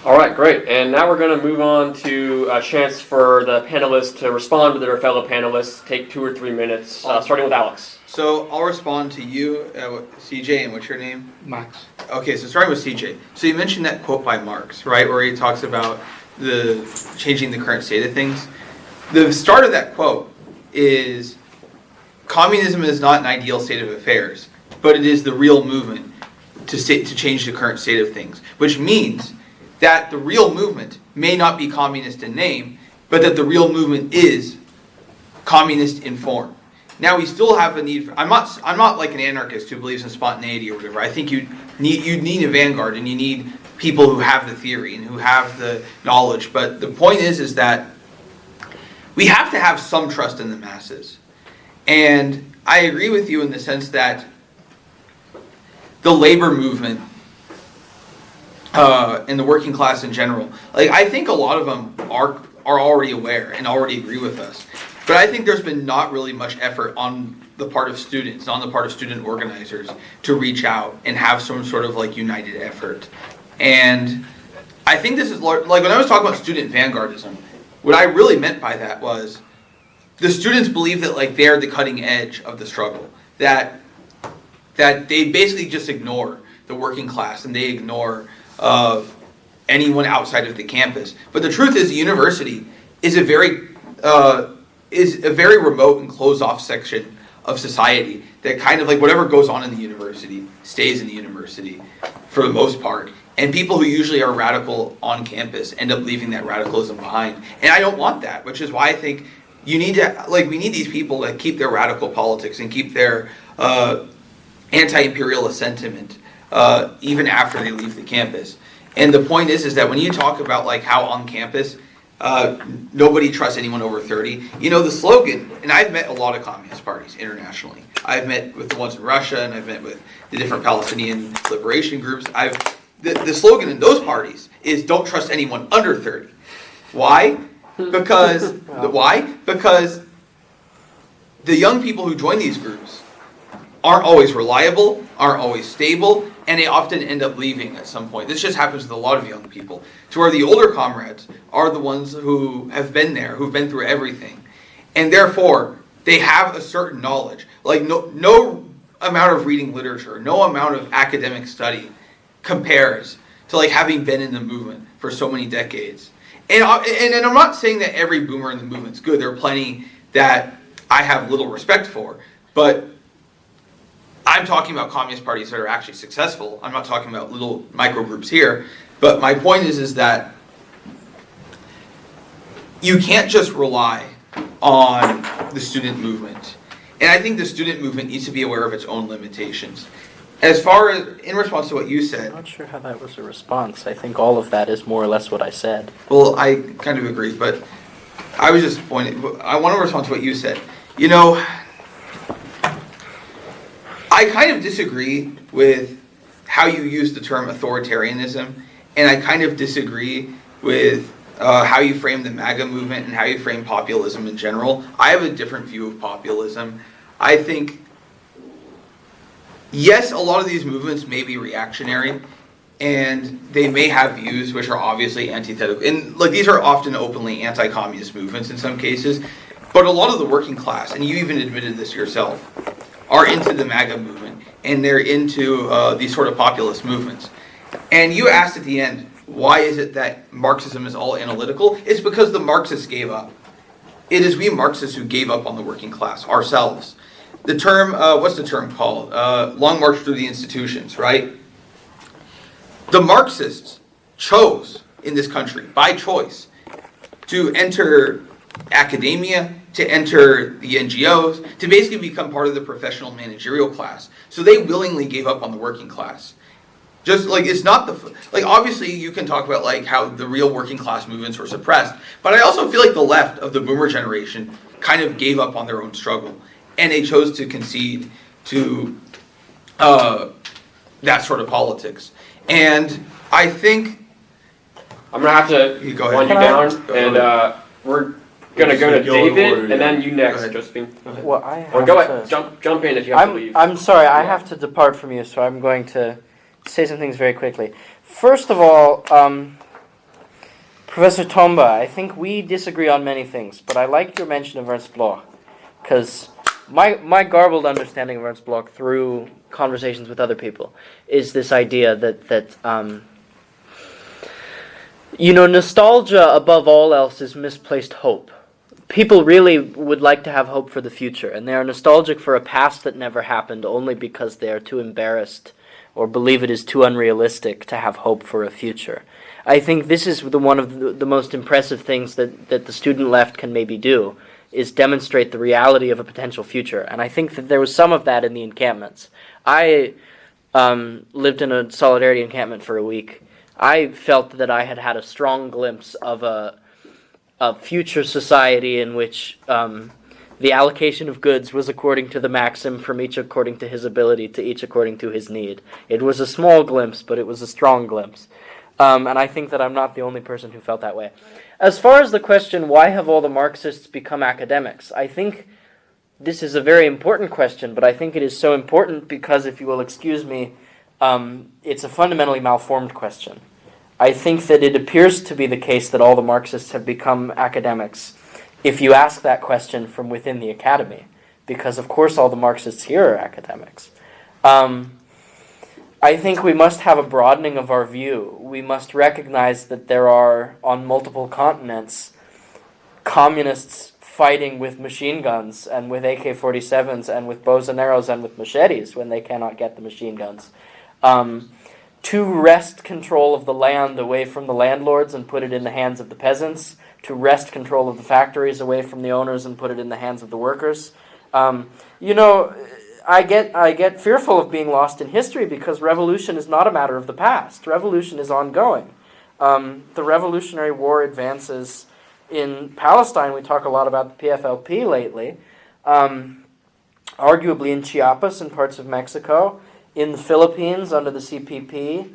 S1: All right, great. And now we're going to move on to a chance for the panelists to respond to their fellow panelists. Take 2 or 3 minutes, starting with Alex.
S2: So I'll respond to you, CJ, and what's your name?
S5: Max.
S2: Okay, so starting with CJ. So you mentioned that quote by Marx, right, where he talks about the changing the current state of things. The start of that quote is, communism is not an ideal state of affairs, but it is the real movement to change the current state of things, which means that the real movement may not be communist in name, but that the real movement is communist in form. Now we still have a need for, I'm not like an anarchist who believes in spontaneity or whatever. I think you need a vanguard, and you need people who have the theory and who have the knowledge. But the point is that we have to have some trust in the masses. And I agree with you in the sense that the labor movement and the working class in general, like, I think a lot of them are already aware and already agree with us. But I think there's been not really much effort on the part of students, on the part of student organizers, to reach out and have some sort of like united effort. And I think this is like when I was talking about student vanguardism, what I really meant by that was the students believe that like they're the cutting edge of the struggle, that they basically just ignore the working class and they ignore anyone outside of the campus. But the truth is, the university is a very remote and closed off section of society that kind of like whatever goes on in the university stays in the university for the most part. And people who usually are radical on campus end up leaving that radicalism behind. And I don't want that, which is why I think we need these people that keep their radical politics and keep their anti-imperialist sentiment even after they leave the campus. And the point is that when you talk about like how on campus nobody trusts anyone over 30, the slogan, and I've met a lot of communist parties internationally. I've met with the ones in Russia, and I've met with the different Palestinian liberation groups. The slogan in those parties is don't trust anyone under 30. Why? Because Because the young people who join these groups aren't always reliable, aren't always stable, and they often end up leaving at some point. This just happens with a lot of young people. To where the older comrades are the ones who have been there, who've been through everything. And therefore, they have a certain knowledge. Like no amount of reading literature, no amount of academic study compares to like having been in the movement for so many decades. And I'm not saying that every boomer in the movement's good. There are plenty that I have little respect for. But I'm talking about communist parties that are actually successful. I'm not talking about little micro groups here. But my point is that you can't just rely on the student movement. And I think the student movement needs to be aware of its own limitations. As far as, in response to what you said...
S4: I'm not sure how that was a response. I think all of that is more or less what I said.
S2: Well, I kind of agree, but I was just pointing... I want to respond to what you said. I kind of disagree with how you use the term authoritarianism, and I kind of disagree with how you frame the MAGA movement and how you frame populism in general. I have a different view of populism. I think... yes, a lot of these movements may be reactionary, and they may have views which are obviously antithetical. And like these are often openly anti-communist movements in some cases, but a lot of the working class, and you even admitted this yourself, are into the MAGA movement, and they're into these sort of populist movements. And you asked at the end, why is it that Marxism is all analytical? It's because the Marxists gave up. It is we Marxists who gave up on the working class ourselves. The term, what's the term called? Long march through the institutions, right? The Marxists chose in this country, by choice, to enter academia, to enter the NGOs, to basically become part of the professional managerial class. So they willingly gave up on the working class. Just like it's not obviously you can talk about like how the real working class movements were suppressed, but I also feel like the left of the boomer generation kind of gave up on their own struggle. And they chose to concede to that sort of politics. And I think...
S1: I'm going to have to
S2: go
S1: wind you
S2: ahead.
S1: down, and we're going to go to David, and then you next,
S2: ahead.
S1: Josephine. Go ahead.
S4: Well, I have
S1: Or go ahead,
S4: to...
S1: jump in if you have to leave.
S4: I'm sorry, I have to depart from you, so I'm going to say some things very quickly. First of all, Professor Tomba, I think we disagree on many things, but I liked your mention of Ernst Bloch, because my garbled understanding of Ernst Bloch through conversations with other people is this idea that nostalgia above all else is misplaced hope. People really would like to have hope for the future, and they are nostalgic for a past that never happened only because they are too embarrassed or believe it is too unrealistic to have hope for a future. I think this is one of the most impressive things that the student left can maybe do, is demonstrate the reality of a potential future. And I think that there was some of that in the encampments. I lived in a solidarity encampment for a week. I felt that I had had a strong glimpse of a future society in which the allocation of goods was according to the maxim, from each according to his ability, to each according to his need. It was a small glimpse, but it was a strong glimpse. And I think that I'm not the only person who felt that way. As far as the question, why have all the Marxists become academics? I think this is a very important question, but I think it is so important because, if you will excuse me, it's a fundamentally malformed question. I think that it appears to be the case that all the Marxists have become academics if you ask that question from within the academy, because of course all the Marxists here are academics. I think we must have a broadening of our view. We must recognize that there are, on multiple continents, communists fighting with machine guns and with AK-47s and with bows and arrows and with machetes when they cannot get the machine guns. To wrest control of the land away from the landlords and put it in the hands of the peasants, to wrest control of the factories away from the owners and put it in the hands of the workers. I get fearful of being lost in history because revolution is not a matter of the past. Revolution is ongoing. The Revolutionary War advances in Palestine. We talk a lot about the PFLP lately. Arguably in Chiapas and parts of Mexico, in the Philippines under the CPP,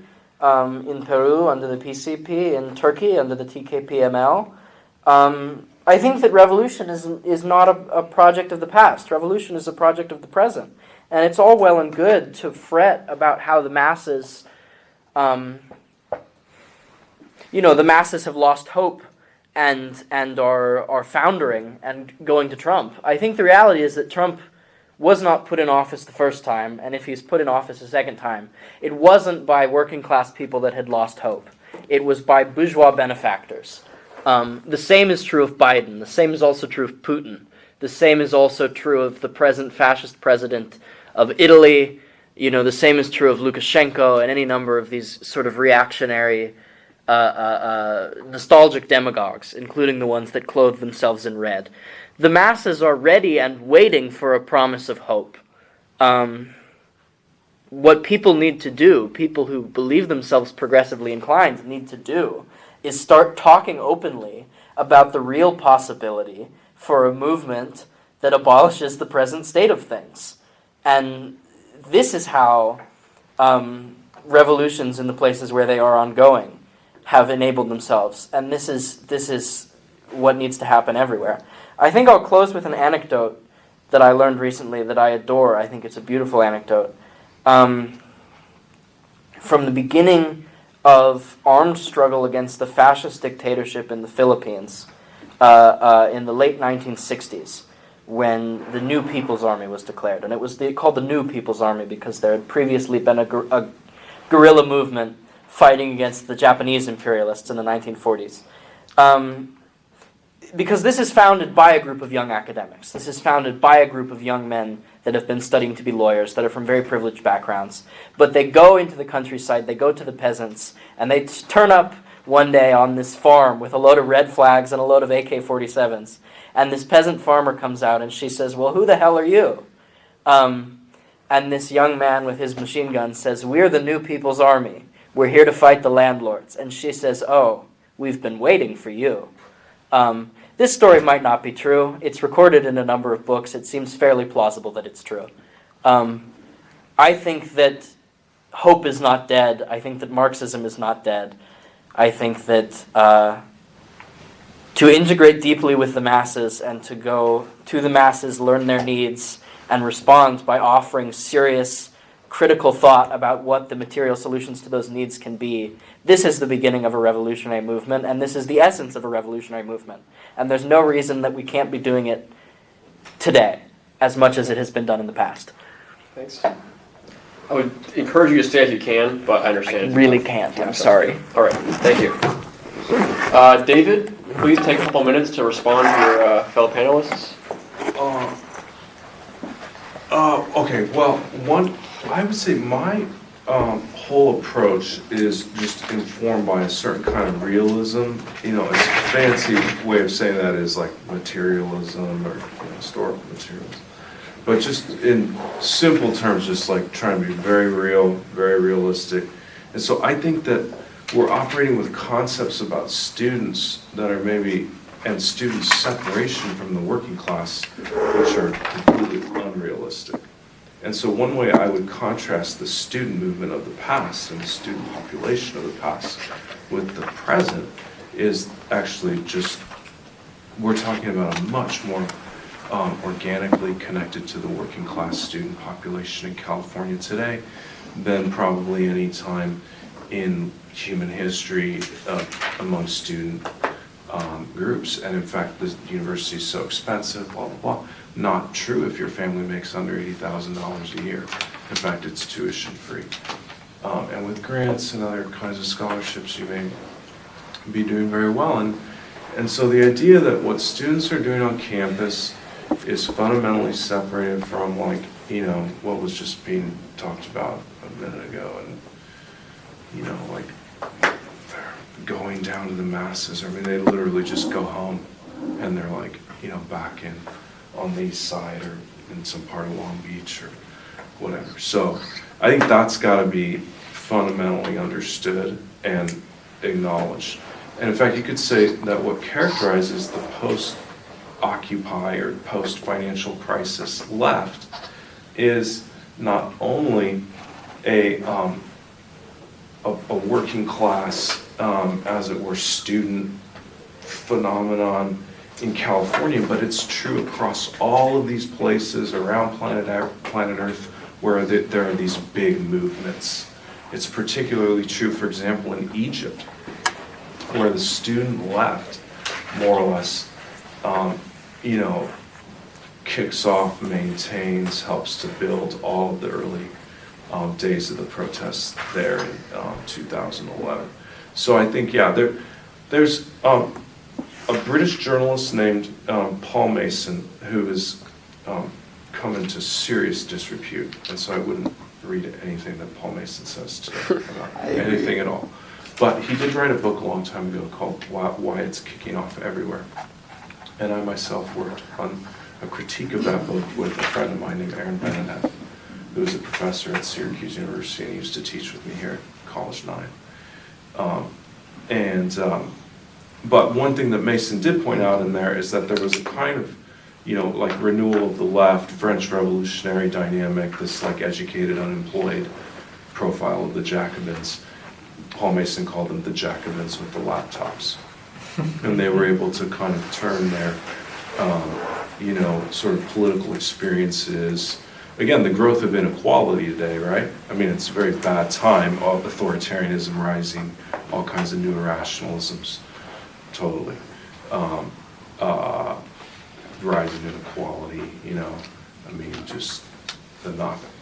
S4: in Peru under the PCP, in Turkey under the TKPML. I think that revolution is not a project of the past. Revolution is a project of the present. And it's all well and good to fret about how the masses, the masses have lost hope and are foundering and going to Trump. I think the reality is that Trump was not put in office the first time, and if he's put in office a second time, it wasn't by working class people that had lost hope. It was by bourgeois benefactors. The same is true of Biden. The same is also true of Putin. The same is also true of the present fascist president of Italy. The same is true of Lukashenko and any number of these sort of reactionary, nostalgic demagogues, including the ones that clothe themselves in red. The masses are ready and waiting for a promise of hope. What people need to do, people who believe themselves progressively inclined need to do, is start talking openly about the real possibility for a movement that abolishes the present state of things. And this is how revolutions in the places where they are ongoing have enabled themselves. And this is what needs to happen everywhere. I think I'll close with an anecdote that I learned recently that I adore. I think it's a beautiful anecdote. From the beginning of armed struggle against the fascist dictatorship in the Philippines in the late 1960s, when the New People's Army was declared. And it was called the New People's Army because there had previously been a guerrilla movement fighting against the Japanese imperialists in the 1940s. Because this is founded by a group of young academics. This is founded by a group of young men that have been studying to be lawyers, that are from very privileged backgrounds. But they go into the countryside, they go to the peasants, and they turn up one day on this farm with a load of red flags and a load of AK-47s. And this peasant farmer comes out and she says, "Well, who the hell are you?" And this young man with his machine gun says, "We're the New People's Army. We're here to fight the landlords." And she says, "Oh, we've been waiting for you." This story might not be true. It's recorded in a number of books. It seems fairly plausible that it's true. I think that hope is not dead. I think that Marxism is not dead. I think that to integrate deeply with the masses and to go to the masses, learn their needs, and respond by offering serious, critical thought about what the material solutions to those needs can be. This is the beginning of a revolutionary movement, and this is the essence of a revolutionary movement. And there's no reason that we can't be doing it today as much as it has been done in the past.
S1: Thanks. I would encourage you to stay if you can, but I understand.
S4: I really can't. I'm sorry.
S1: All right. Thank you. David, please take a couple minutes to respond to your fellow panelists.
S3: Okay, well, I would say my whole approach is just informed by a certain kind of realism. A fancy way of saying that is like materialism or historical materialism. But just in simple terms, just like trying to be very real, very realistic. And so I think that we're operating with concepts about students that are and student separation from the working class, which are completely unrealistic. And so one way I would contrast the student movement of the past and the student population of the past with the present is actually just, we're talking about a much more organically connected to the working class student population in California today than probably any time in human history among student groups. And in fact, the university is so expensive, blah, blah, blah. Not true if your family makes under $80,000 a year. In fact, it's tuition free. And with grants and other kinds of scholarships, you may be doing very well. And so the idea that what students are doing on campus is fundamentally separated from, like, you know, what was just being talked about a minute ago. And, you know, like, they're going down to the masses. I mean, they literally just go home and they're like, you know, back in on the east side or in some part of Long Beach or whatever. So I think that's got to be fundamentally understood and acknowledged. And in fact, you could say that what characterizes the post-Occupy or post-financial crisis left is not only a working class, as it were, student phenomenon in California, but it's true across all of these places around planet Earth where there are these big movements. It's particularly true, for example, in Egypt, where the student left, more or less, you know, kicks off, maintains, helps to build all of the early days of the protests there in 2011. So I think, yeah, there's a British journalist named Paul Mason who has come into serious disrepute, and so I wouldn't read anything that Paul Mason says today about anything at all. But he did write a book a long time ago called Why It's Kicking Off Everywhere. And I myself worked on a critique of that book with a friend of mine named Aaron Benedette, who was a professor at Syracuse University and he used to teach with me here at College 9. But one thing that Mason did point out in there is that there was a kind of, you know, like renewal of the left, French revolutionary dynamic, this like educated, unemployed profile of the Jacobins. Paul Mason called them the Jacobins with the laptops. And they were able to kind of turn their, you know, sort of political experiences. Again, the growth of inequality today, right? I mean, it's a very bad time, all authoritarianism rising, all kinds of new irrationalisms, totally. Rising inequality, you know, I mean, just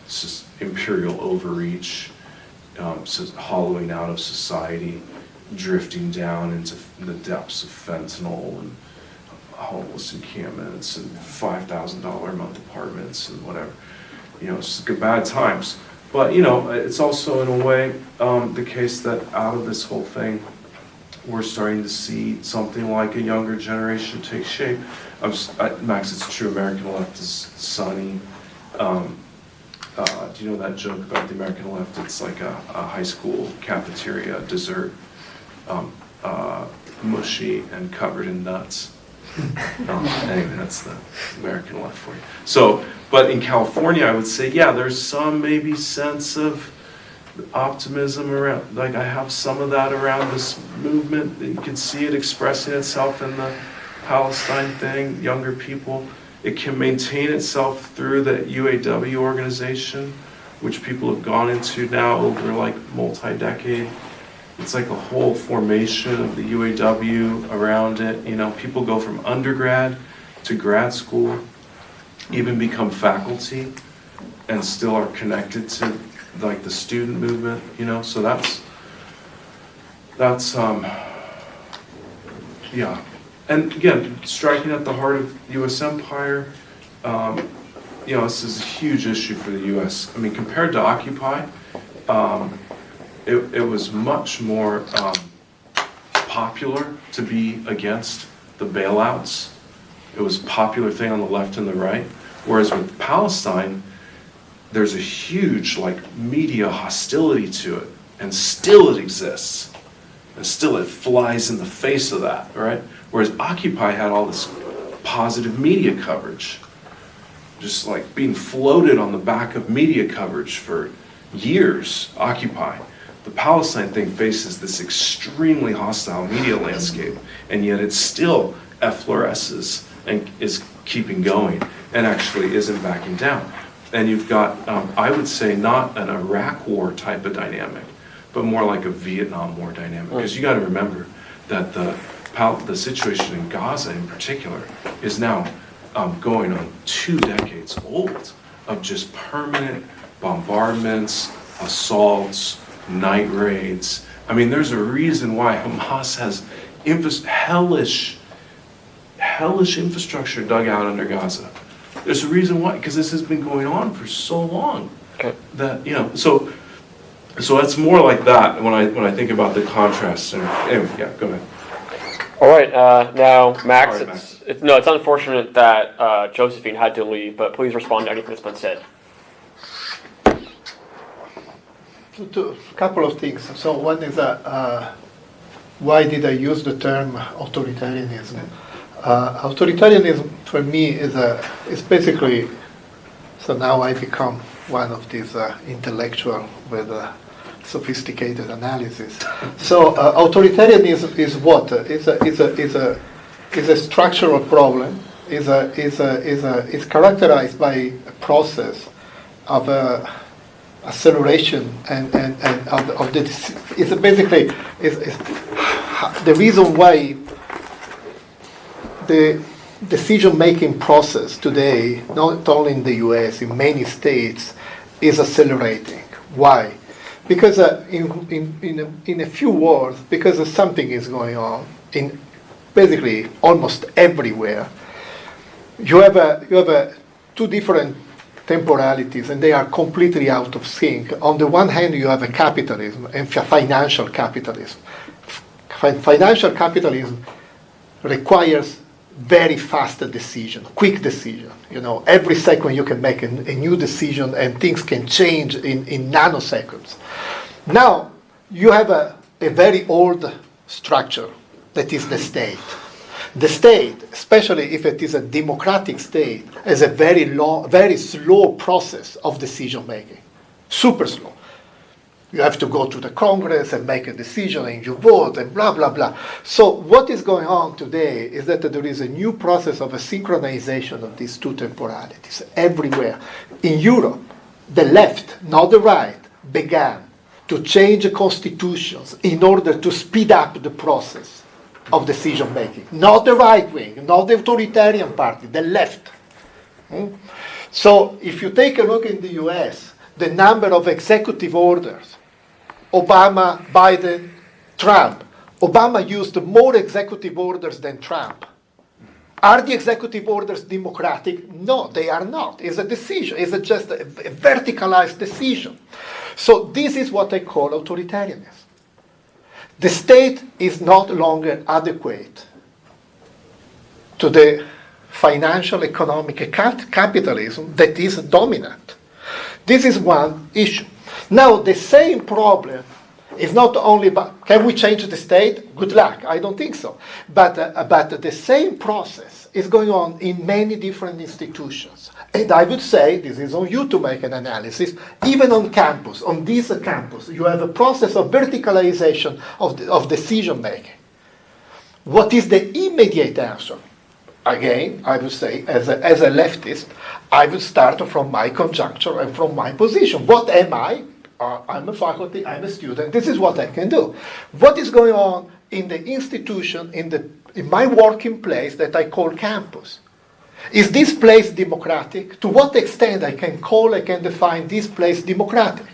S3: just imperial overreach, hollowing out of society, drifting down into the depths of fentanyl and homeless encampments and $5,000 a month apartments and whatever. You know, it's bad times. But, you know, it's also in a way the case that out of this whole thing, we're starting to see something like a younger generation take shape. Max, it's true, American left is sunny. Do you know that joke about the American left? It's like a high school cafeteria dessert, mushy and covered in nuts. Anyway, that's the American left for you. So, but in California, I would say, yeah, there's some maybe sense of optimism around, like I have some of that around this movement. You can see it expressing itself in the Palestine thing, younger people. It can maintain itself through the UAW organization, which people have gone into now over like multi-decade. It's like a whole formation of the UAW around it. You know, people go from undergrad to grad school, even become faculty, and still are connected to like the student movement, you know, so that's yeah. And again, striking at the heart of U.S. empire, you know, this is a huge issue for the U.S. I mean, compared to Occupy, it was much more popular to be against the bailouts. It was a popular thing on the left and the right. Whereas with Palestine, there's a huge like media hostility to it, and still it exists, and still it flies in the face of that, right? Whereas Occupy had all this positive media coverage, just like being floated on the back of media coverage for years. Occupy. The Palestine thing faces this extremely hostile media landscape, and yet it still effloresces and is keeping going, and actually isn't backing down. And you've got, I would say, not an Iraq war type of dynamic, but more like a Vietnam War dynamic. Because you got to remember that the situation in Gaza in particular is now going on 2 decades old of just permanent bombardments, assaults, night raids. I mean, there's a reason why Hamas has hellish infrastructure dug out under Gaza. There's a reason why, because this has been going on for so long.
S1: Okay.
S3: That, so it's more like that when I think about the contrasts. Anyway, yeah, go ahead.
S1: All right, now Max.
S3: Sorry,
S1: It's unfortunate that Josephine had to leave, but please respond to anything that's been said.
S5: A couple of things. So one is why did I use the term authoritarianism? Authoritarianism for me is basically, so now I become one of these intellectual with sophisticated analysis. So authoritarianism is what? Is a structural problem. Is characterized by a process of acceleration and of the. It's basically is the reason why the decision-making process today, not only in the U.S., in many states, is accelerating. Why? Because in a few words, because something is going on in basically almost everywhere. You have two different temporalities, and they are completely out of sync. On the one hand, you have a capitalism and financial capitalism. Financial capitalism requires very fast decision, quick decision. Every second you can make a new decision, and things can change in nanoseconds. Now, you have a very old structure that is the state. The state, especially if it is a democratic state, has a very slow process of decision making. Super slow. You have to go to the Congress and make a decision, and you vote, and blah, blah, blah. So what is going on today is that there is a new process of a synchronization of these two temporalities everywhere. In Europe, the left, not the right, began to change constitutions in order to speed up the process of decision making. Not the right wing, not the authoritarian party, the left. So if you take a look in the US, the number of executive orders, Obama, Biden, Trump. Obama used more executive orders than Trump. Are the executive orders democratic? No, they are not. It's a decision. It's just a verticalized decision. So this is what I call authoritarianism. The state is not longer adequate to the financial economic capitalism that is dominant. This is one issue. Now, the same problem is not only about, can we change the state? Good luck, I don't think so. But the same process is going on in many different institutions. And I would say, this is on you to make an analysis, even on campus, on this campus, you have a process of verticalization of decision making. What is the immediate answer? Again, I would say, as a leftist, I would start from my conjuncture and from my position. What am I? I'm a faculty, I'm a student, this is what I can do. What is going on in the institution, in my working place that I call campus? Is this place democratic? To what extent I can define this place democratic?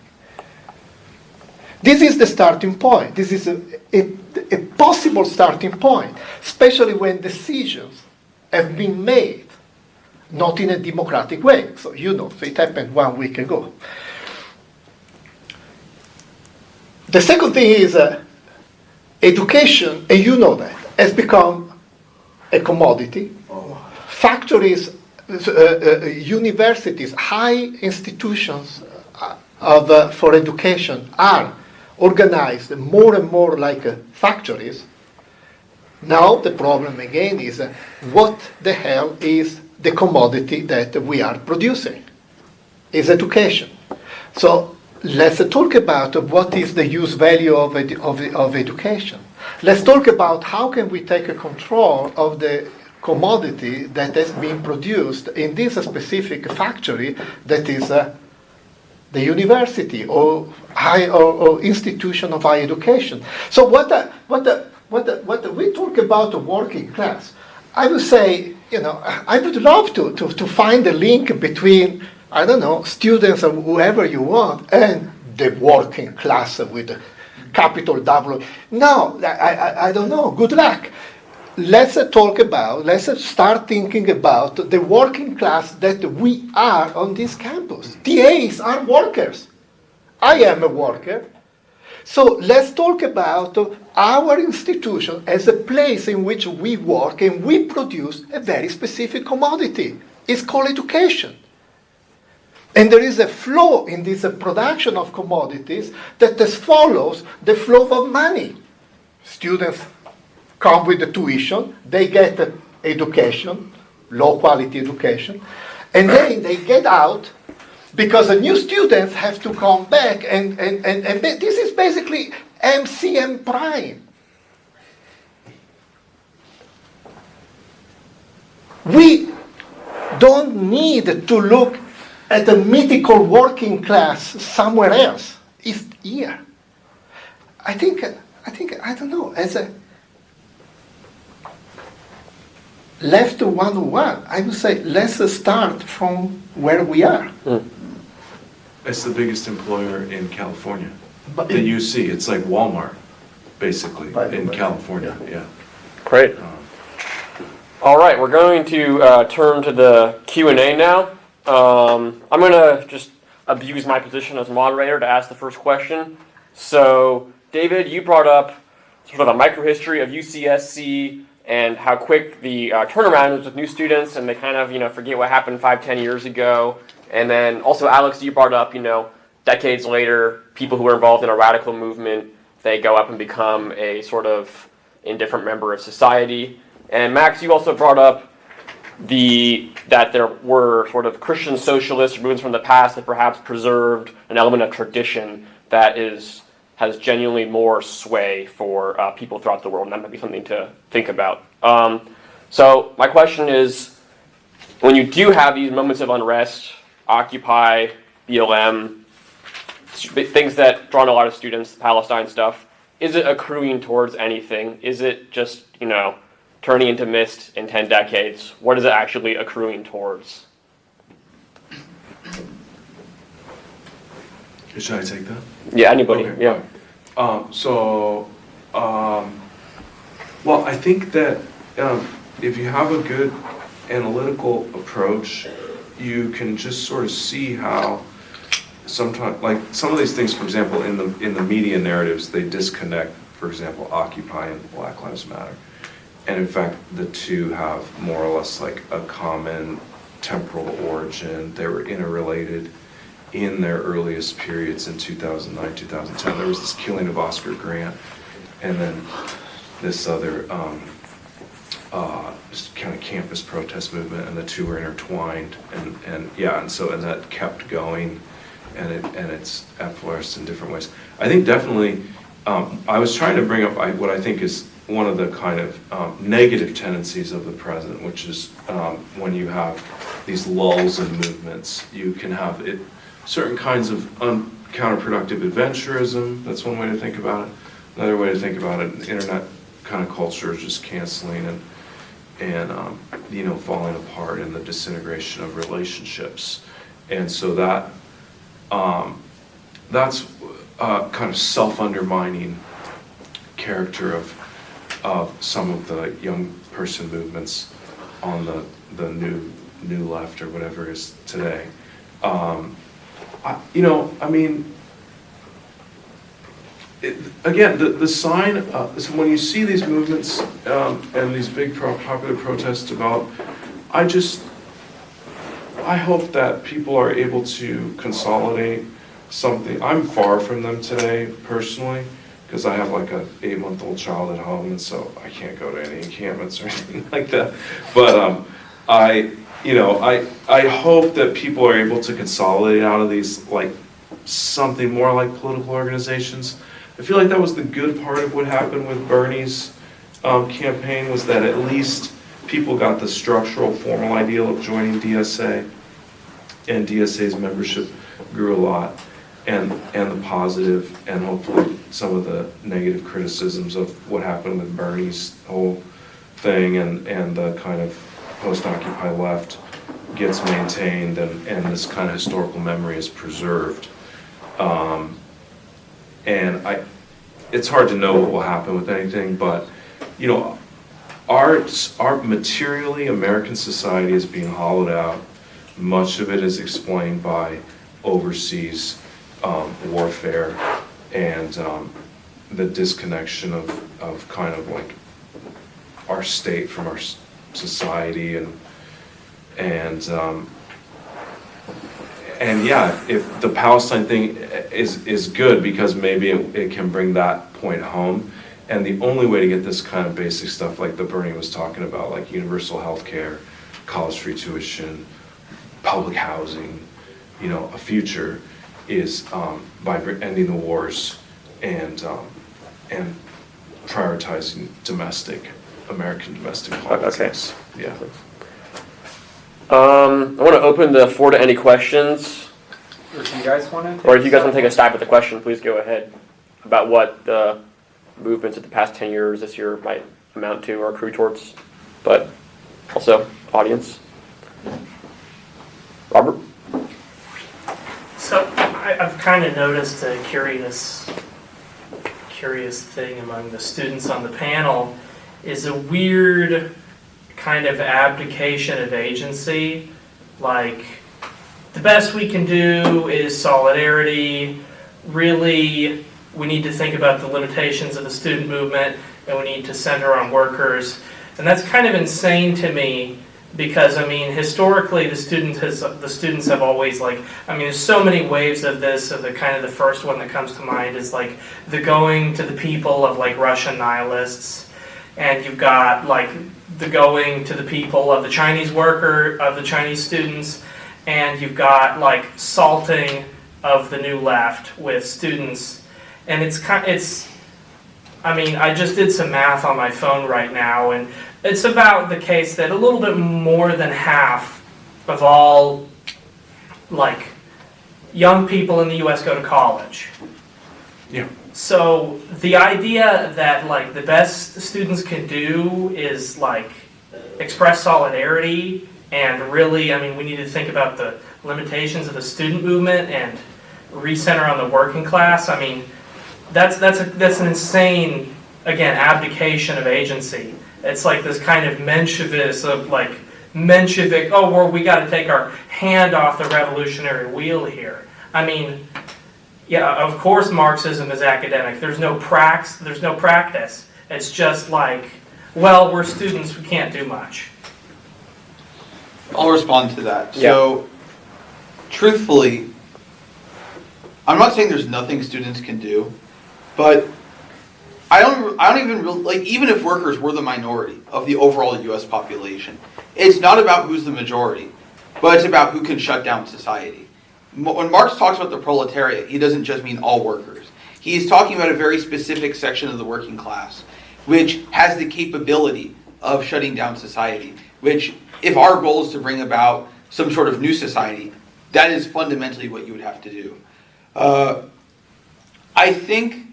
S5: This is the starting point. This is a possible starting point, especially when decisions have been made not in a democratic way. So it happened 1 week ago. The second thing is education, and you know that, has become a commodity. Factories, universities, high institutions for education are organized more and more like factories. Now the problem again is what the hell is the commodity that we are producing? Is education. So let's talk about what is the use value of education. Let's talk about how can we take control of the commodity that has been produced in this specific factory that is the university or or institution of higher education. So what we talk about the working class, I would say, I would love to find a link between, I don't know, students or whoever you want, and the working class with a capital W. No, I don't know. Good luck. Let's start thinking about the working class that we are on this campus. TAs are workers. I am a worker. So let's talk about our institution as a place in which we work and we produce a very specific commodity. It's called education. And there is a flow in this production of commodities that follows the flow of money. Students come with the tuition, they get education, low quality education, and then they get out because the new students have to come back, and this is basically MCM prime. We don't need to look at a mythical working class somewhere else. It's here. I don't know, as a left 101, I would say let's start from where we are.
S3: It's the biggest employer in California.
S5: But
S3: The UC, it's like Walmart, basically,
S5: By the
S3: in
S5: way,
S3: California, yeah.
S1: Great. All right, we're going to turn to the Q&A now. I'm going to just abuse my position as moderator to ask the first question. So, David, you brought up sort of a microhistory of UCSC and how quick the turnaround is with new students, and they kind of, forget what happened 5-10 years ago. And then also, Alex, you brought up, decades later, people who were involved in a radical movement, they go up and become a sort of indifferent member of society. And Max, you also brought up that there were sort of Christian socialist movements from the past that perhaps preserved an element of tradition that has genuinely more sway for people throughout the world, and that might be something to think about. So my question is, when you do have these moments of unrest, Occupy, BLM, things that draw in a lot of students, Palestine stuff, is it accruing towards anything? Is it just, turning into mist in 10 decades? What is it actually accruing towards?
S3: Should I take that?
S1: Yeah, anybody.
S3: Okay,
S1: Yeah.
S3: Well, I think that if you have a good analytical approach, you can just sort of see how sometimes, like some of these things, for example, in the media narratives, they disconnect, for example, Occupy and Black Lives Matter. And in fact, the two have more or less like a common temporal origin. They were interrelated in their earliest periods in 2009, 2010. There was this killing of Oscar Grant, and then this other just kind of campus protest movement, and the two were intertwined, and that kept going, and it's flourished in different ways. I think definitely, I was trying to bring up what I think is one of the kind of negative tendencies of the present, which is when you have these lulls in movements, you can have certain kinds of counterproductive adventurism. That's one way to think about it. Another way to think about it, the internet kind of culture is just canceling and falling apart in the disintegration of relationships. And so that's kind of self-undermining character of some of the young person movements on the new left or whatever it is today. Again, the sign is when you see these movements and these big popular protests develop, I hope that people are able to consolidate something. I'm far from them today, personally, because I have like a 8-month-old child at home, and so I can't go to any encampments or anything like that. But I hope that people are able to consolidate out of these, like something more like political organizations. I feel like that was the good part of what happened with Bernie's campaign, was that at least people got the structural, formal ideal of joining DSA, and DSA's membership grew a lot. and the positive, and hopefully some of the negative criticisms of what happened with Bernie's whole thing and the kind of post-Occupy left gets maintained, and this kind of historical memory is preserved. And it's hard to know what will happen with anything, but you know, our materially American society is being hollowed out. Much of it is explained by overseas warfare and the disconnection of kind of like our state from our society, and yeah, if the Palestine thing is good because maybe it can bring that point home, and the only way to get this kind of basic stuff like the Bernie was talking about, like universal health care, college free tuition, public housing, you know, a future, is by ending the wars and prioritizing American domestic politics.
S1: Okay.
S3: Yeah.
S1: I want to open the floor to any questions,
S6: Or do you guys want to?
S1: or if you guys want to take a stab at the question, please go ahead, about what the movements of the past 10 years this year might amount to or accrue towards, but also audience. Robert?
S7: So I've kind of noticed a curious thing among the students on the panel is a weird kind of abdication of agency. Like, the best we can do is solidarity. Really, we need to think about the limitations of the student movement, and we need to center on workers. And that's kind of insane to me, because I mean, historically, the students have always, like, I mean, there's so many waves of this. Of the kind of the first one that comes to mind is like the going to the people of like Russian nihilists, and you've got like the going to the people of the Chinese students, and you've got like salting of the new left with students, and I mean, I just did some math on my phone right now, and it's about the case that a little bit more than half of all, like, young people in the U.S. go to college.
S3: Yeah.
S7: So the idea that, like, the best students can do is, like, express solidarity, and really, I mean, we need to think about the limitations of the student movement and recenter on the working class. I mean, that's an insane, again, abdication of agency. It's like this kind of Menshevik, oh, well, we got to take our hand off the revolutionary wheel here. I mean, yeah, of course Marxism is academic. There's no practice. It's just like, well, we're students, we can't do much.
S2: I'll respond to that.
S1: Yeah.
S2: So, truthfully, I'm not saying there's nothing students can do, but I don't even really, like, even if workers were the minority of the overall U.S. population, it's not about who's the majority, but it's about who can shut down society. When Marx talks about the proletariat, he doesn't just mean all workers. He's talking about a very specific section of the working class, which has the capability of shutting down society, which, if our goal is to bring about some sort of new society, that is fundamentally what you would have to do. I think,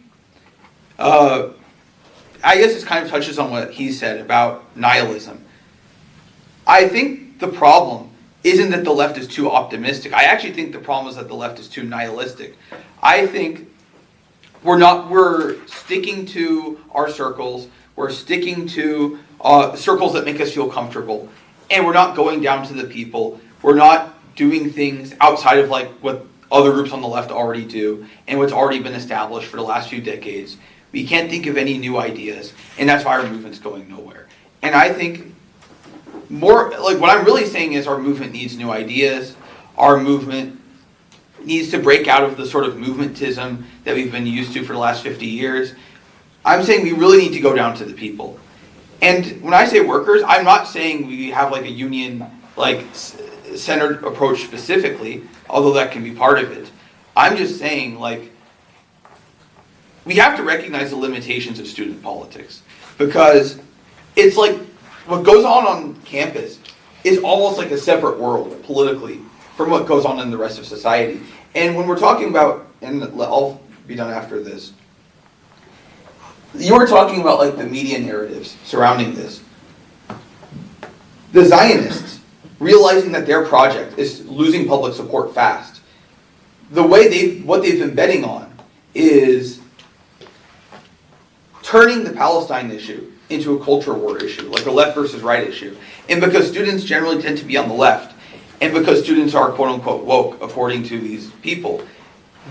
S2: I guess this kind of touches on what he said about nihilism. I think the problem isn't that the left is too optimistic. I actually think the problem is that the left is too nihilistic. I think we're sticking to our circles, we're sticking to circles that make us feel comfortable, and we're not going down to the people. We're not doing things outside of like what other groups on the left already do, and what's already been established for the last few decades. We can't think of any new ideas, and that's why our movement's going nowhere. And I think more, like, what I'm really saying is our movement needs new ideas. Our movement needs to break out of the sort of movementism that we've been used to for the last 50 years. I'm saying we really need to go down to the people. And when I say workers, I'm not saying we have like a union, like, centered approach specifically, although that can be part of it. I'm just saying, like, we have to recognize the limitations of student politics, because it's like what goes on campus is almost like a separate world politically from what goes on in the rest of society. And when we're talking about, and I'll be done after this, you were talking about like the media narratives surrounding this. The Zionists, realizing that their project is losing public support fast, what they've been betting on is turning the Palestine issue into a culture war issue, like a left versus right issue. And because students generally tend to be on the left, and because students are quote-unquote woke, according to these people,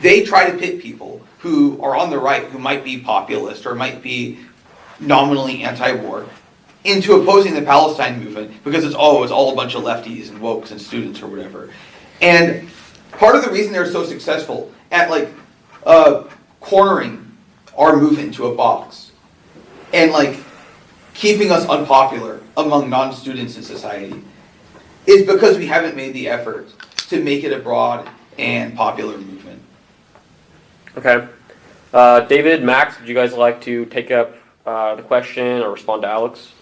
S2: they try to pit people who are on the right, who might be populist or might be nominally anti-war, into opposing the Palestine movement because it's all a bunch of lefties and wokes and students or whatever. And part of the reason they're so successful at cornering our movement into a box and keeping us unpopular among non-students in society is because we haven't made the effort to make it a broad and popular movement.
S1: Okay. David, Max, would you guys like to take up the question or respond to Alex?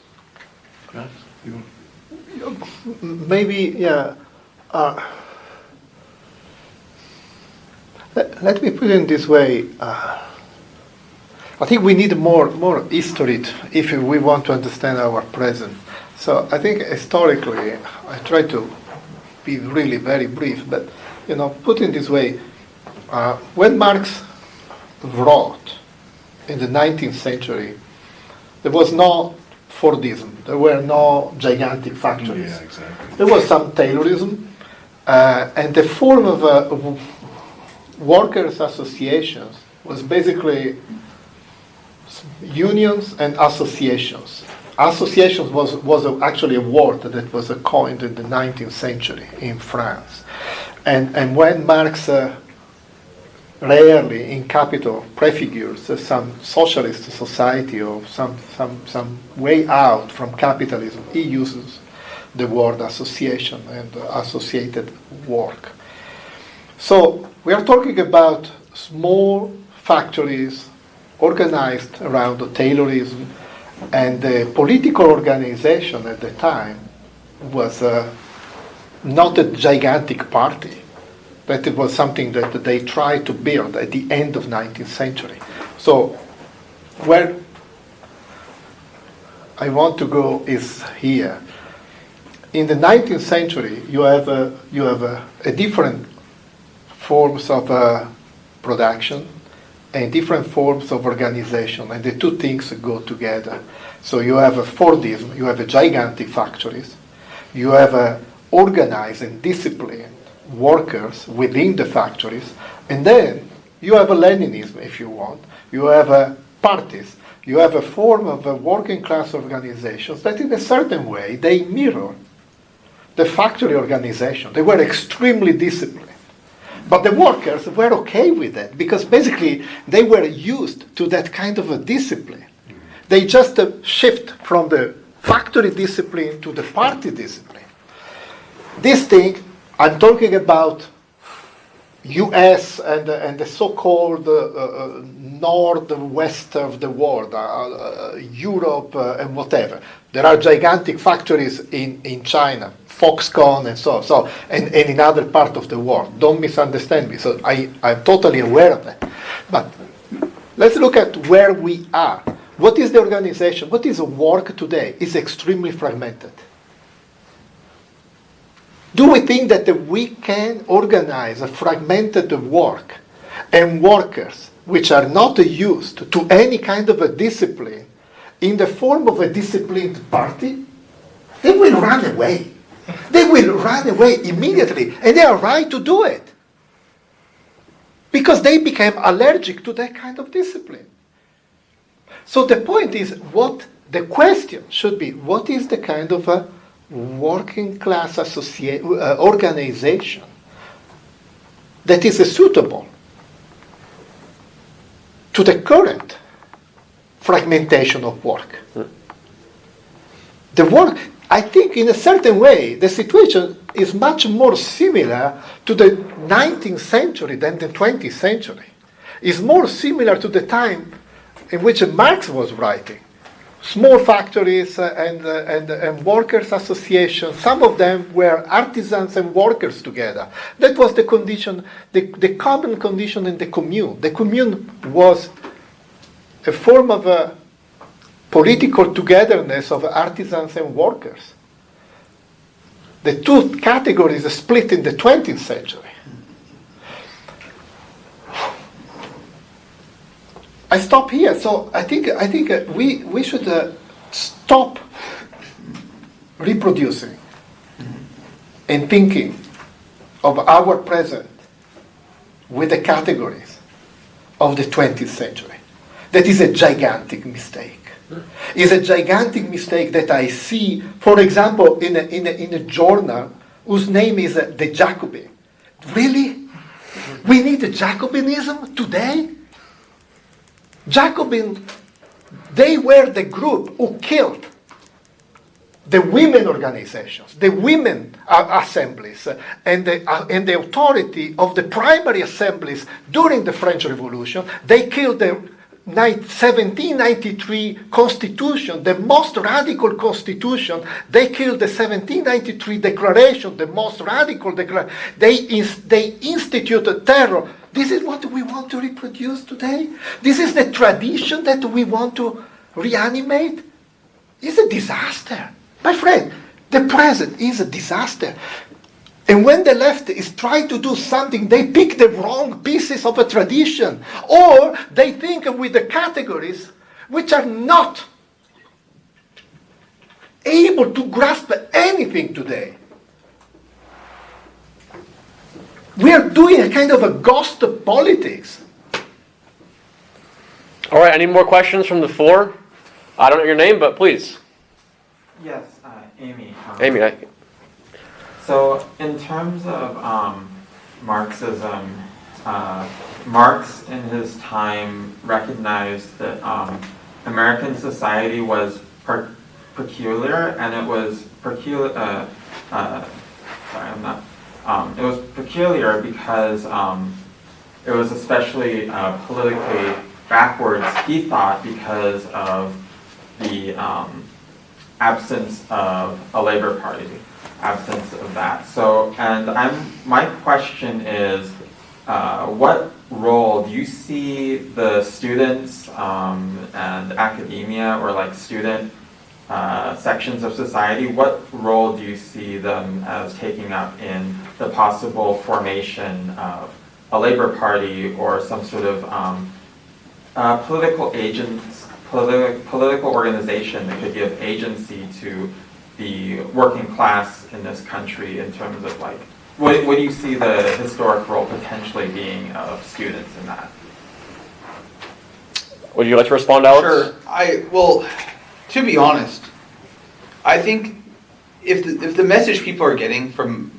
S5: Maybe, yeah. Let me put it in this way. I think we need more history if we want to understand our present. So I think historically, I try to be really very brief, but put it this way, when Marx wrote in the 19th century, there was no Fordism, there were no gigantic factories.
S3: Yeah, exactly.
S5: There was some Taylorism, and the form of workers' associations was basically unions and associations. Associations was actually a word that was coined in the 19th century in France. And when Marx rarely in Capital prefigures some socialist society or some way out from capitalism, he uses the word association and associated work. So we are talking about small factories organized around the Taylorism, and the political organization at the time was not a gigantic party. But it was something that they tried to build at the end of 19th century. So where I want to go is here. In the 19th century, you have a different forms of production and different forms of organization, and the two things go together. So you have a Fordism, you have a gigantic factories, you have a organized and disciplined workers within the factories, and then you have a Leninism, if you want. You have parties. You have a form of working class organizations that in a certain way they mirror the factory organization. They were extremely disciplined. But the workers were okay with that because basically they were used to that kind of a discipline. They just shift from the factory discipline to the party discipline. This thing, I'm talking about US and the so-called northwest of the world, Europe and whatever. There are gigantic factories in China, Foxconn and so and in other parts of the world. Don't misunderstand me. So I'm totally aware of that. But let's look at where we are. What is the organization? What is work today? It's extremely fragmented. Do we think that we can organize a fragmented work and workers which are not used to any kind of a discipline in the form of a disciplined party? They will run away. They will run away immediately, and they are right to do it because they became allergic to that kind of discipline. So the point is, the question should be, what is the kind of a working class organization that is suitable to the current fragmentation of work? The work, I think in a certain way, the situation is much more similar to the 19th century than the 20th century. It's more similar to the time in which Marx was writing. small factories and workers' associations. Some of them were artisans and workers together. That was the condition, the common condition in the commune. The commune was a form of a political togetherness of artisans and workers. The two categories are split in the 20th century. I stop here. So I think we should stop reproducing and thinking of our present with the categories of the 20th century. That is a gigantic mistake. It's a gigantic mistake that I see, for example, in a journal whose name is The Jacobin. Really? We need Jacobinism today? Jacobin, they were the group who killed the women organizations, the women assemblies, and the authority of the primary assemblies during the French Revolution. They killed the 1793 Constitution, the most radical Constitution. They killed the 1793 Declaration, the most radical declaration. They instituted terror. This is what we want to reproduce today? This is the tradition that we want to reanimate? It's a disaster. My friend, the present is a disaster. And when the left is trying to do something, they pick the wrong pieces of a tradition. Or they think with the categories which are not able to grasp anything today. We are doing a kind of a ghost of politics.
S1: All right, any more questions from the floor? I don't know your name, but please.
S6: Yes, Amy.
S1: Amy,
S6: So in terms of Marxism, Marx in his time recognized that American society was peculiar, and it was peculiar. It was peculiar because it was especially politically backwards, he thought, because of the absence of a labor party, absence of that. So, and my question is, what role do you see the students and academia, or like student sections of society, what role do you see them as taking up in the possible formation of a labor party or some sort of political organization that could give agency to the working class in this country in terms of like, what do you see the historic role potentially being of students in that?
S1: would you like to respond, Alex?
S2: Sure. Well, to be honest, I think if the message people are getting from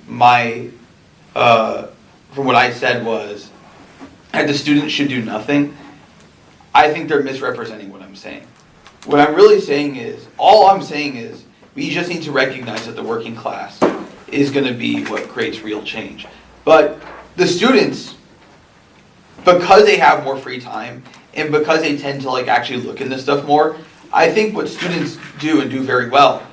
S2: from what I said was that the students should do nothing, I think they're misrepresenting what I'm saying. What I'm really saying is, all I'm saying is, we just need to recognize that the working class is going to be what creates real change. But the students, because they have more free time and because they tend to like actually look into stuff more, I think what students do and do very well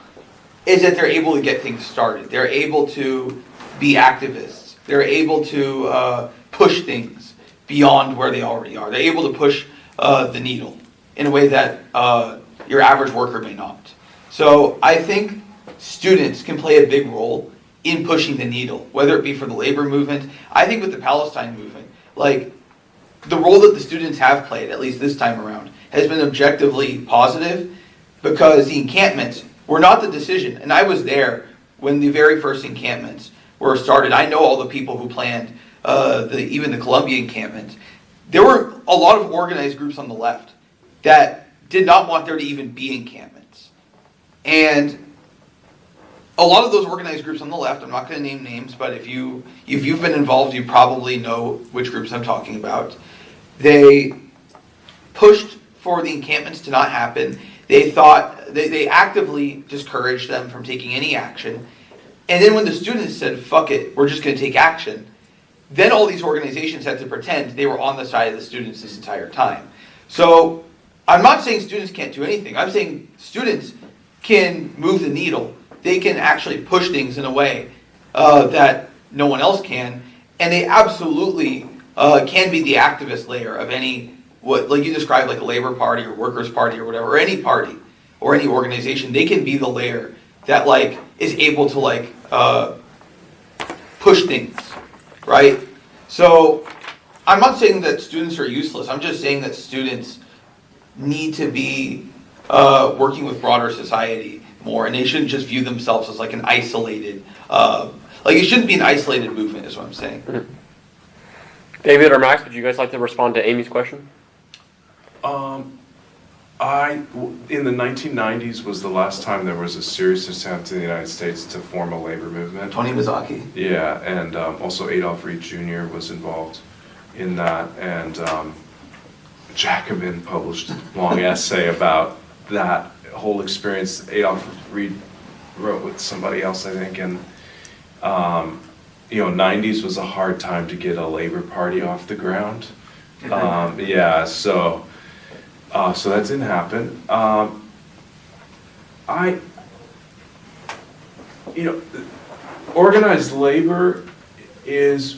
S2: is that they're able to get things started. They're able to be activists. They're able to push things beyond where they already are. They're able to push the needle in a way that your average worker may not. So I think students can play a big role in pushing the needle, whether it be for the labor movement. I think with the Palestine movement, like the role that the students have played, at least this time around, has been objectively positive because the encampments were not the decision. And I was there when the very first encampments were started. I know all the people who planned even the Columbia encampment. There were a lot of organized groups on the left that did not want there to even be encampments. And a lot of those organized groups on the left, I'm not going to name names, but if you've been involved, you probably know which groups I'm talking about. They pushed for the encampments to not happen. They thought, they actively discouraged them from taking any action. And then when the students said, fuck it, we're just going to take action, then all these organizations had to pretend they were on the side of the students this entire time. So I'm not saying students can't do anything. I'm saying students can move the needle. They can actually push things in a way that no one else can, and they absolutely can be the activist layer of any, what like you described, like a Labor Party or Workers' Party or whatever, or any party or any organization. They can be the layer that like is able to like push things, right? So I'm not saying that students are useless. I'm just saying that students need to be working with broader society more, and they shouldn't just view themselves as like an isolated, like it shouldn't be an isolated movement, is what I'm saying.
S1: Mm-hmm. David or Max, would you guys like to respond to Amy's question?
S3: In the 1990s was the last time there was a serious attempt in the United States to form a labor movement.
S2: Tony Mazzocchi.
S3: Yeah, and also Adolph Reed Jr. was involved in that, and Jacobin published a long essay about that whole experience. Adolph Reed wrote with somebody else, I think, and 90s was a hard time to get a Labor Party off the ground. Yeah, so that didn't happen. Organized labor is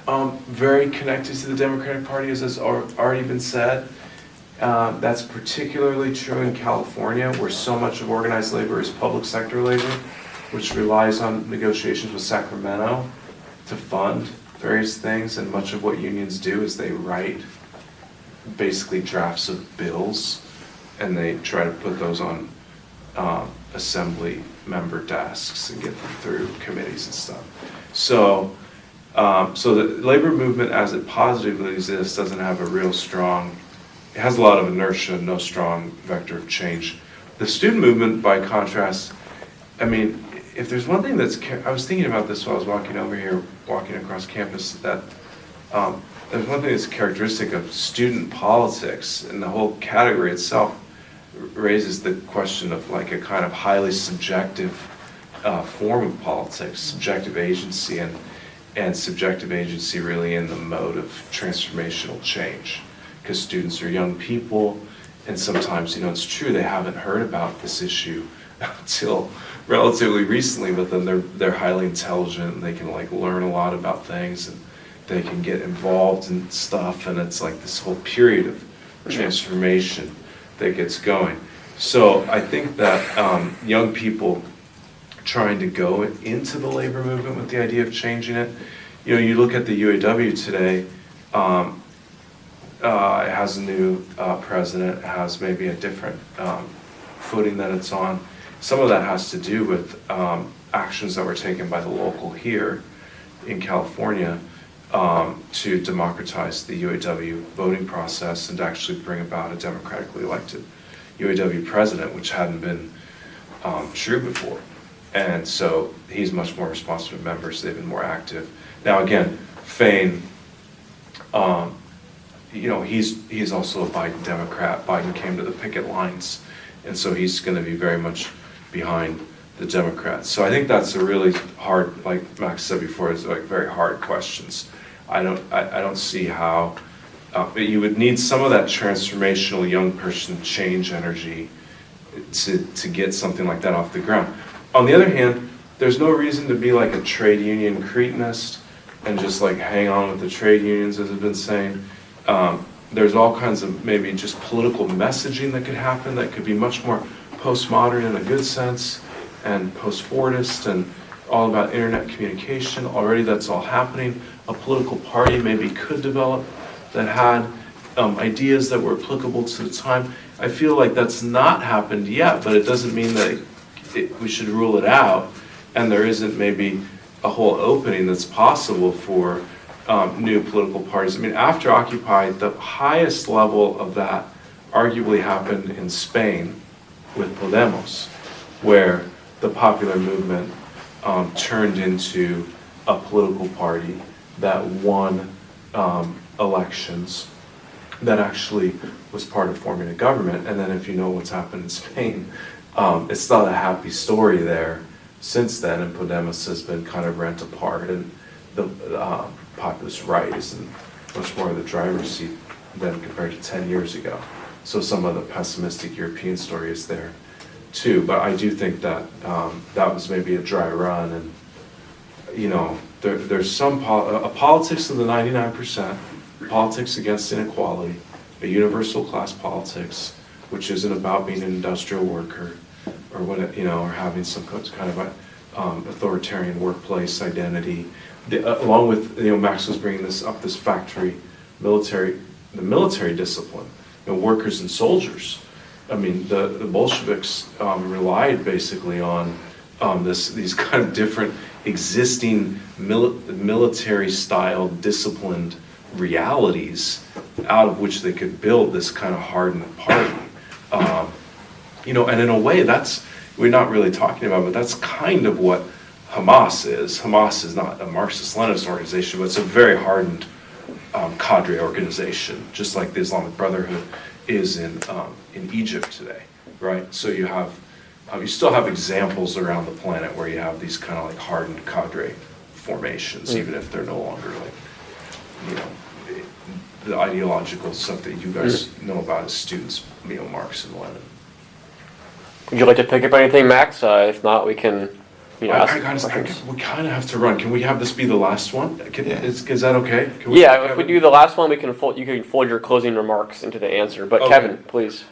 S3: very connected to the Democratic Party, as has already been said. That's particularly true in California, where so much of organized labor is public sector labor, which relies on negotiations with Sacramento to fund various things, and much of what unions do is they write basically drafts of bills, and they try to put those on assembly member desks and get them through committees and stuff. So the labor movement, as it positively exists, doesn't have a real strong, it has a lot of inertia, no strong vector of change. The student movement, by contrast, I mean, if there's one thing that's, I was thinking about this while I was walking over here, walking across campus, that there's one thing that's characteristic of student politics, and the whole category itself raises the question of like a kind of highly subjective form of politics, subjective agency, and subjective agency really in the mode of transformational change. Because students are young people, and sometimes, it's true, they haven't heard about this issue until relatively recently, but then they're highly intelligent, and they can like learn a lot about things, and they can get involved in stuff, and it's like this whole period of transformation that gets going. So I think that young people trying to go into the labor movement with the idea of changing it, you look at the UAW today, it has a new president, it has maybe a different footing that it's on. Some of that has to do with actions that were taken by the local here in California to democratize the UAW voting process and to actually bring about a democratically elected UAW president, which hadn't been true before. And so he's much more responsive to members, they've been more active. Now again, Fain, he's also a Biden Democrat. Biden came to the picket lines, and so he's going to be very much behind the Democrats. So I think that's a really hard, like Max said before, it's like very hard questions. I don't see how you would need some of that transformational young person change energy to get something like that off the ground. On the other hand, there's no reason to be like a trade union cretinist and just like hang on with the trade unions, as I've been saying. There's all kinds of maybe just political messaging that could happen that could be much more postmodern in a good sense, and post-Fordist, and all about internet communication. Already that's all happening. A political party maybe could develop that had ideas that were applicable to the time. I feel like that's not happened yet, but it doesn't mean that we should rule it out, and there isn't maybe a whole opening that's possible for new political parties. I mean, after Occupy, the highest level of that arguably happened in Spain with Podemos, where the popular movement turned into a political party that won elections, that actually was part of forming a government. And then if you know what's happened in Spain, it's not a happy story there since then, and Podemos has been kind of rent apart, and the populist right is in much more of the driver's seat than compared to 10 years ago. So some of the pessimistic European story is there too. But I do think that that was maybe a dry run, and you know, there's some a politics of the 99%, politics against inequality, a universal class politics, which isn't about being an industrial worker, or what, you know, or having some kind of a authoritarian workplace identity. Along with, you know, Max was bringing this up, this factory military, the military discipline, you know, workers and soldiers. I mean, the Bolsheviks relied basically on these kind of different existing military-style disciplined realities out of which they could build this kind of hardened party. You know, and in a way, that's, we're not really talking about, but that's kind of what Hamas is. Hamas is not a Marxist-Leninist organization, but it's a very hardened cadre organization, just like the Islamic Brotherhood is in Egypt today, right? So you have, you still have examples around the planet where you have these kind of like hardened cadre formations, even if they're no longer like, you know, the ideological stuff that you guys know about as students, you know, Marx and Lenin.
S1: Would you like to pick up anything, Max? If not, we can, you know, ask questions.
S3: We kind of have to run. Can we have this be the last one? Is that okay?
S1: Yeah, if we do the last one, we can fold. You can fold your closing remarks into the answer. But
S3: Okay.
S1: Kevin, please.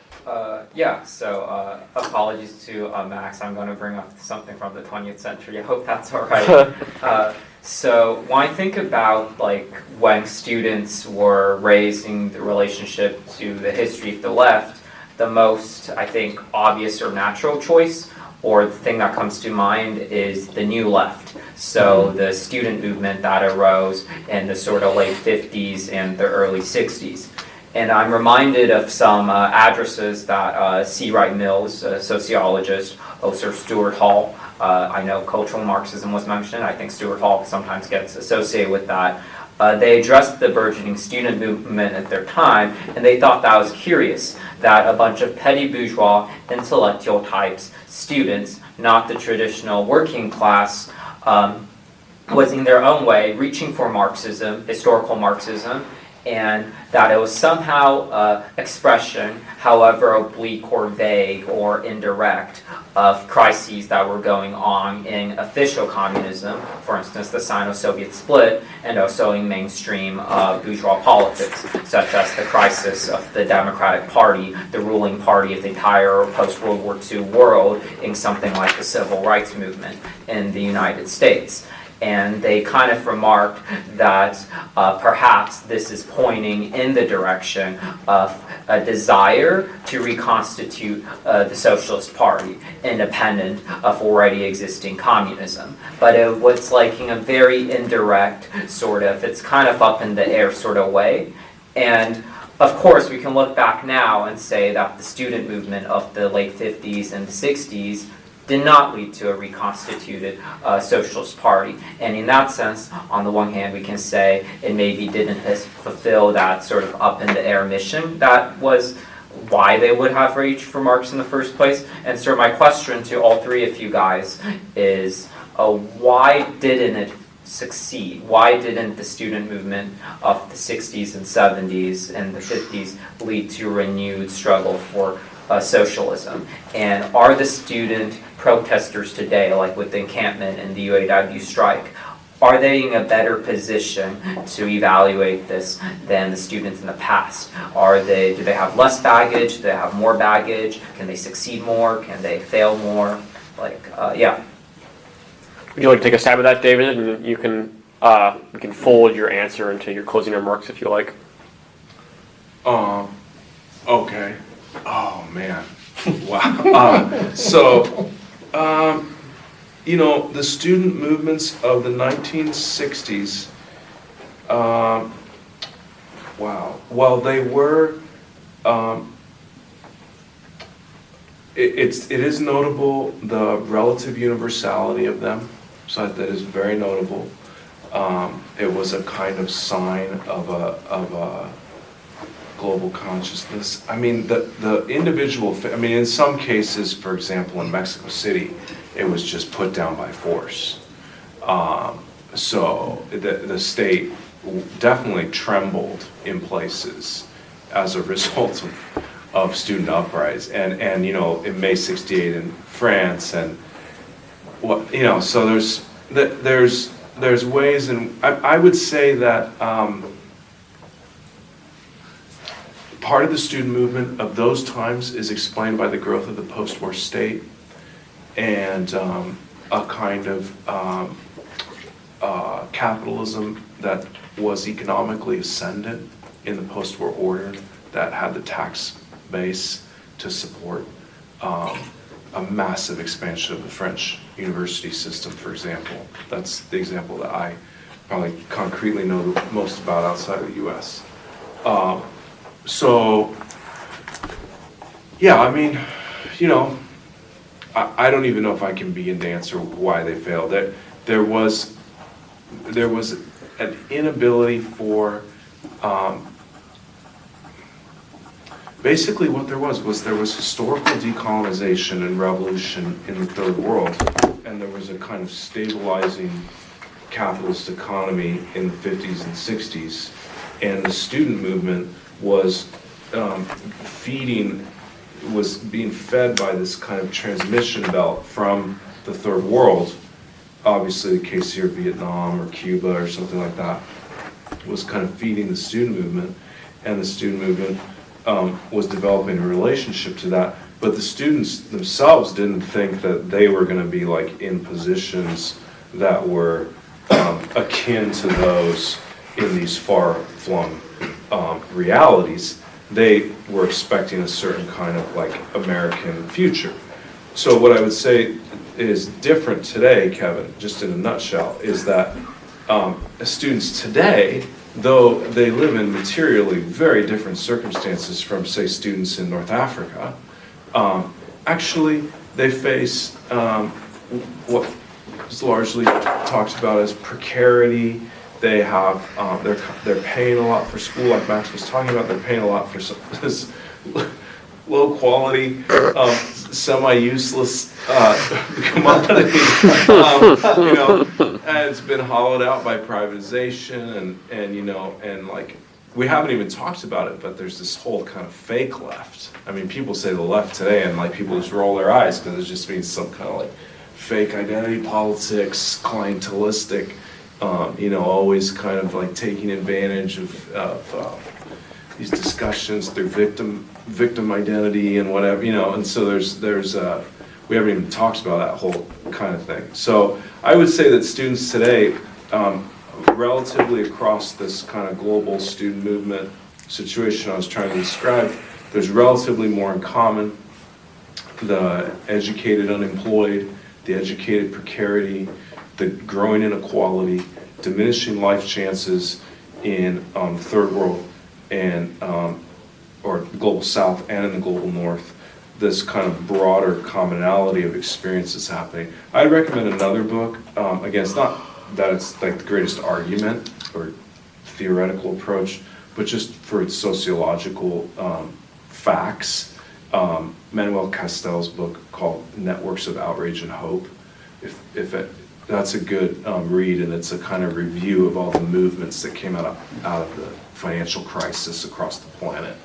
S8: Yeah, so apologies to Max. I'm going to bring up something from the 20th century. I hope that's all right. So when I think about like when students were raising the relationship to the history of the left, the most, I think, obvious or natural choice, or the thing that comes to mind, is the new left. So the student movement that arose in the sort of late 50s and the early 60s. And I'm reminded of some addresses that C. Wright Mills, a sociologist, Sir Stuart Hall, I know cultural Marxism was mentioned. I think Stuart Hall sometimes gets associated with that. They addressed the burgeoning student movement at their time, and they thought that was curious, that a bunch of petty bourgeois, intellectual types, students, not the traditional working class, was in their own way reaching for Marxism, historical Marxism, and that it was somehow expression, however oblique or vague or indirect, of crises that were going on in official communism, for instance, the Sino-Soviet split, and also in mainstream bourgeois politics, such as the crisis of the Democratic Party, the ruling party of the entire post-World War II world, in something like the Civil Rights Movement in the United States. And they kind of remarked that perhaps this is pointing in the direction of a desire to reconstitute the Socialist Party, independent of already existing communism. But it was like in a very indirect sort of, it's kind of up in the air sort of way. And of course, we can look back now and say that the student movement of the late 50s and 60s did not lead to a reconstituted Socialist Party. And in that sense, on the one hand, we can say it maybe didn't fulfill that sort of up-in-the-air mission that was why they would have reached for Marx in the first place. And so my question to all three of you guys is, why didn't it succeed? Why didn't the student movement of the 60s and 70s and the 50s lead to a renewed struggle for socialism? And are the student protesters today, like with the encampment and the UAW strike, are they in a better position to evaluate this than the students in the past? Do they have less baggage? Do they have more baggage? Can they succeed more? Can they fail more? Yeah.
S1: Would you like to take a stab at that, David? And you can fold your answer into your closing remarks if you like.
S3: Okay. Oh man. Wow. You know, the student movements of the 1960s, wow. Well, they were, it is notable, the relative universality of them, so that is very notable. It was a kind of sign of a global consciousness. I mean, the individual, I mean, in some cases, for example, in Mexico City, it was just put down by force. So the state definitely trembled in places as a result of student uprising, and you know, in May '68 in France, and what, you know, so there's ways, and I would say that part of the student movement of those times is explained by the growth of the post-war state and a kind of capitalism that was economically ascendant in the post-war order, that had the tax base to support a massive expansion of the French university system, for example. That's the example that I probably concretely know the most about outside of the US. So, yeah, I mean, you know, I don't even know if I can begin to answer why they failed. There was an inability for, basically what there was historical decolonization and revolution in the third world, and there was a kind of stabilizing capitalist economy in the 50s and 60s, and the student movement was being fed by this kind of transmission belt from the third world. Obviously the case here, Vietnam or Cuba or something like that, was kind of feeding the student movement, and the student movement was developing a relationship to that, but the students themselves didn't think that they were going to be like in positions that were akin to those in these far-flung realities. They were expecting a certain kind of like American future. So what I would say is different today, Kevin, just in a nutshell, is that students today, though they live in materially very different circumstances from, say, students in North Africa, actually they face what is largely talked about as precarity. They have, they're paying a lot for school, like Max was talking about. They're paying a lot for this low quality, semi-useless commodity, you know, and it's been hollowed out by privatization, and you know, and like, we haven't even talked about it, but there's this whole kind of fake left. I mean, people say the left today, and like people just roll their eyes because it just means some kind of like fake identity politics, clientelistic, you know, always kind of like taking advantage of these discussions through victim identity and whatever, you know, and so there's we haven't even talked about that whole kind of thing. So I would say that students today, relatively across this kind of global student movement situation I was trying to describe, there's relatively more in common. The educated unemployed, the educated precarity, the growing inequality, diminishing life chances in the third world and or global south and in the global north, this kind of broader commonality of experiences happening. I'd recommend another book. Again, it's not that it's like the greatest argument or theoretical approach, but just for its sociological facts. Manuel Castell's book called Networks of Outrage and Hope. That's a good read, and it's a kind of review of all the movements that came out of the financial crisis across the planet.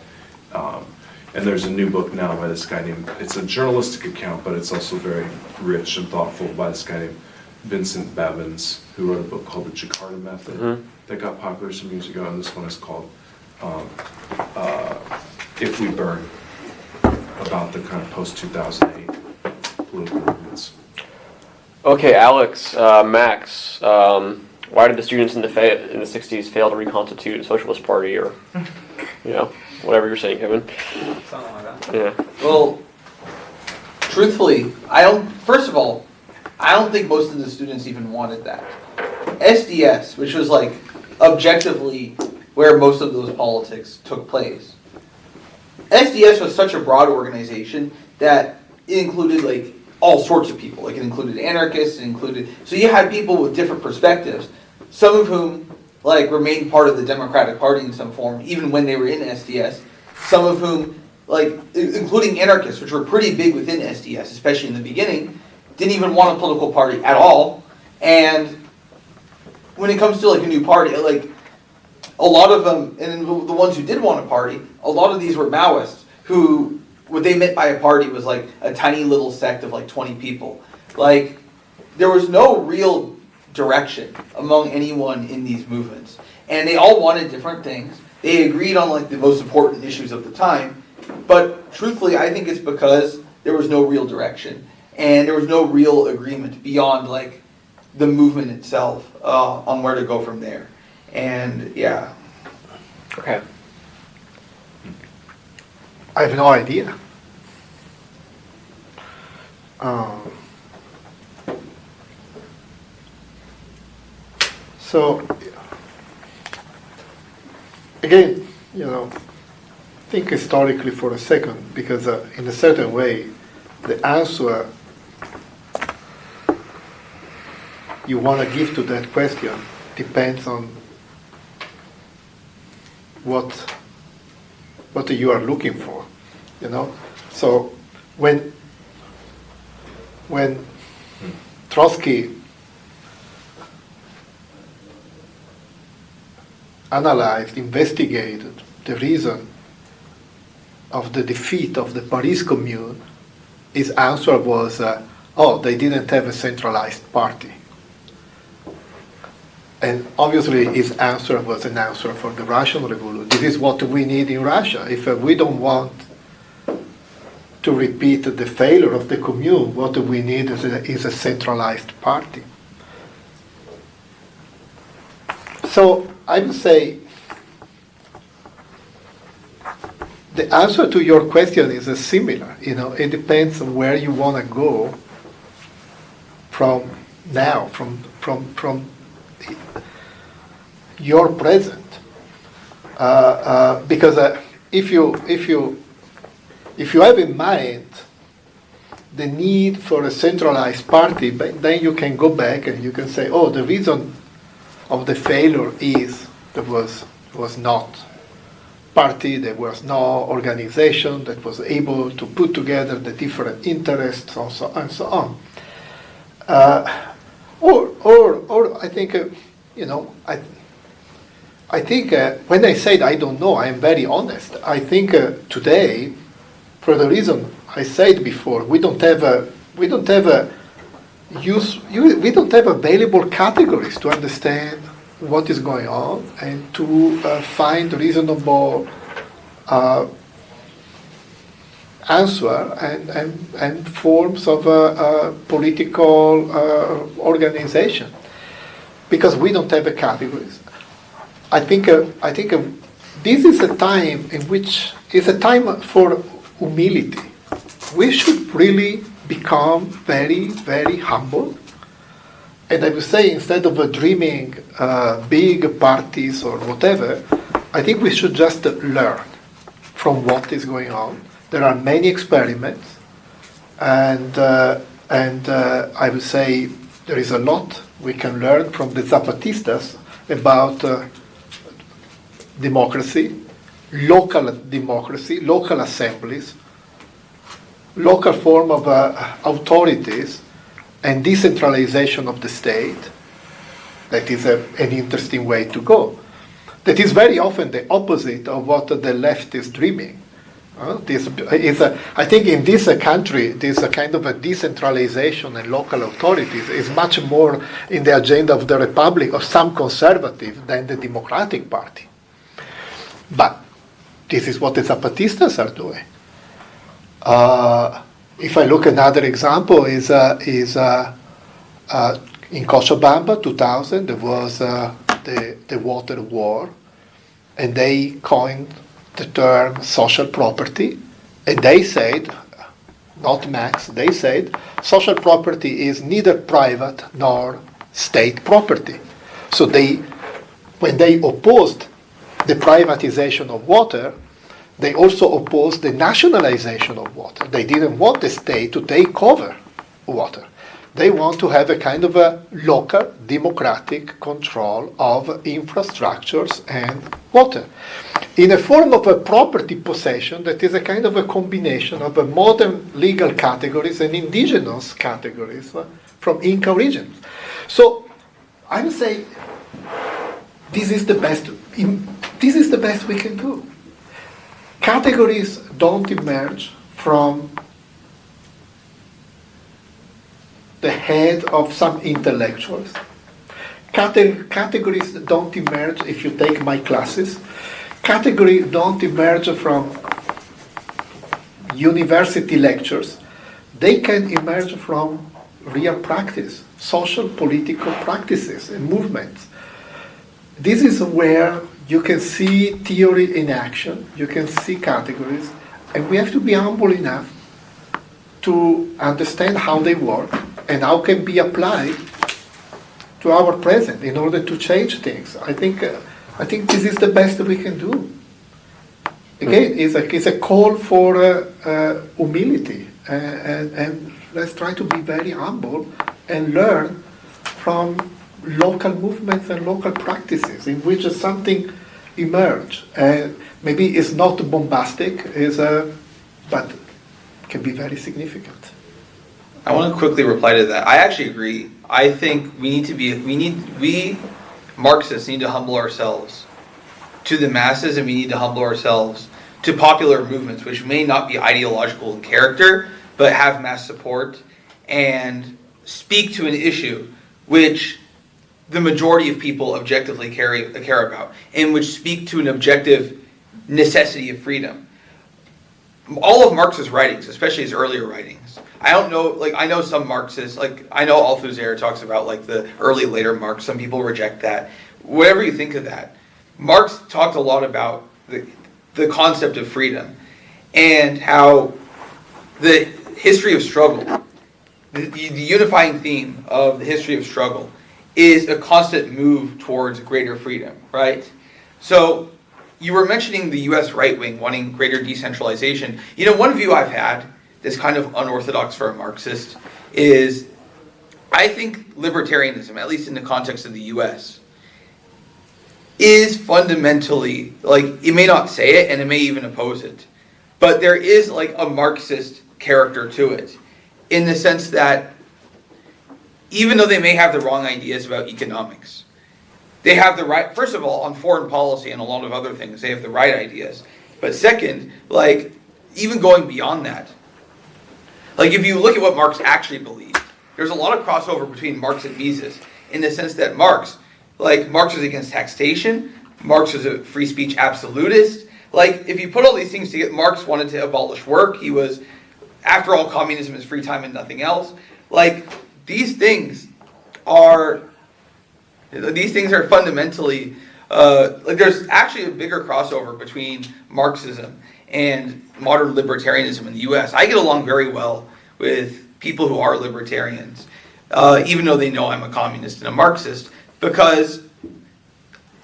S3: And there's a new book now by this guy named, it's a journalistic account, but it's also very rich and thoughtful, by this guy named Vincent Bevins, who wrote a book called The Jakarta Method that got popular some years ago, and this one is called If We Burn, about the kind of post-2008 political movements.
S1: Okay, Alex, Max, why did the students in the 60s fail to reconstitute a socialist party, or, you know, whatever you're saying, Kevin?
S8: Something like that.
S1: Yeah.
S2: Well, truthfully, first of all, I don't think most of the students even wanted that. SDS, which was like objectively where most of those politics took place. SDS was such a broad organization that it included like all sorts of people. Like it included anarchists, so you had people with different perspectives, some of whom like remained part of the Democratic Party in some form, even when they were in SDS. Some of whom, like including anarchists, which were pretty big within SDS, especially in the beginning, didn't even want a political party at all. And when it comes to like a new party, like a lot of them, and the ones who did want a party, a lot of these were Maoists who, what they meant by a party was like a tiny little sect of like 20 people. Like, there was no real direction among anyone in these movements. And they all wanted different things. They agreed on like the most important issues of the time. But truthfully, I think it's because there was no real direction. And there was no real agreement beyond like the movement itself on where to go from there. And yeah.
S1: Okay.
S5: I have no idea. So, again, think historically for a second, because in a certain way, the answer you want to give to that question depends on what you are looking for, So when Trotsky analyzed, investigated the reason of the defeat of the Paris Commune, his answer was, they didn't have a centralized party. And obviously his answer was an answer for the Russian Revolution. This is what we need in Russia. If we don't want to repeat the failure of the Commune, what we need is a centralized party. So I would say the answer to your question is similar. It depends on where you want to go from now, from your present. Because if you have in mind the need for a centralized party, then you can go back and you can say, the reason of the failure is there was not party, there was no organization that was able to put together the different interests and so on. Or I think, I think when I said I don't know, I am very honest. I think today, for the reason I said before, we don't have available categories to understand what is going on and to find reasonable answer and forms of political organization, because we don't have categories. I think this is a time in which is a time for humility. We should really become very, very humble. And I would say, instead of dreaming big parties or whatever, I think we should just learn from what is going on. There are many experiments, and I would say there is a lot we can learn from the Zapatistas about democracy, local assemblies, local form of authorities, and decentralization of the state. That is an interesting way to go. That is very often the opposite of what the left is dreaming. This is I think in this country, this kind of a decentralization and local authorities is much more in the agenda of the Republic, of some conservatives, than the Democratic Party. But this is what the Zapatistas are doing. If I look at another example, is in Cochabamba, 2000, there was the water war, and they coined the term social property, and they said, not Max, they said social property is neither private nor state property. So when they opposed the privatization of water, they also opposed the nationalization of water. They didn't want the state to take over water. They want to have a kind of a local democratic control of infrastructures and water, in a form of a property possession that is a kind of a combination of a modern legal categories and indigenous categories from Inca regions. So I would say this is the best we can do. Categories don't emerge from the head of some intellectuals. Categories don't emerge if you take my classes. Categories don't emerge from university lectures. They can emerge from real practice, social, political practices and movements. This is where you can see theory in action, you can see categories, and we have to be humble enough to understand how they work and how can be applied to our present in order to change things. I think this is the best we can do. Again, it's a call for humility, and let's try to be very humble and learn from local movements and local practices in which something emerge. And maybe it's not bombastic, but can be very significant.
S2: I want to quickly reply to that. I actually agree. I think we Marxists need to humble ourselves to the masses, and we need to humble ourselves to popular movements, which may not be ideological in character, but have mass support and speak to an issue which the majority of people objectively care about, and which speak to an objective necessity of freedom. All of Marx's writings, especially his earlier writings, I know some Marxists, I know Althusser talks about the early, later Marx. Some people reject that. Whatever you think of that, Marx talked a lot about the concept of freedom and how the history of struggle, the unifying theme of the history of struggle, is a constant move towards greater freedom, right? So you were mentioning the U.S. right wing wanting greater decentralization. One view I've had that's kind of unorthodox for a Marxist is I think libertarianism, at least in the context of the U.S., is fundamentally, it may not say it and it may even oppose it, but there is a Marxist character to it, in the sense that even though they may have the wrong ideas about economics, they have the right, first of all, on foreign policy and a lot of other things, they have the right ideas. But second, even going beyond that, if you look at what Marx actually believed, there's a lot of crossover between Marx and Mises, in the sense that Marx was against taxation, Marx was a free speech absolutist. If you put all these things together, Marx wanted to abolish work. He was, after all, communism is free time and nothing else. These things are fundamentally, there's actually a bigger crossover between Marxism and modern libertarianism in the U.S. I get along very well with people who are libertarians, even though they know I'm a communist and a Marxist, because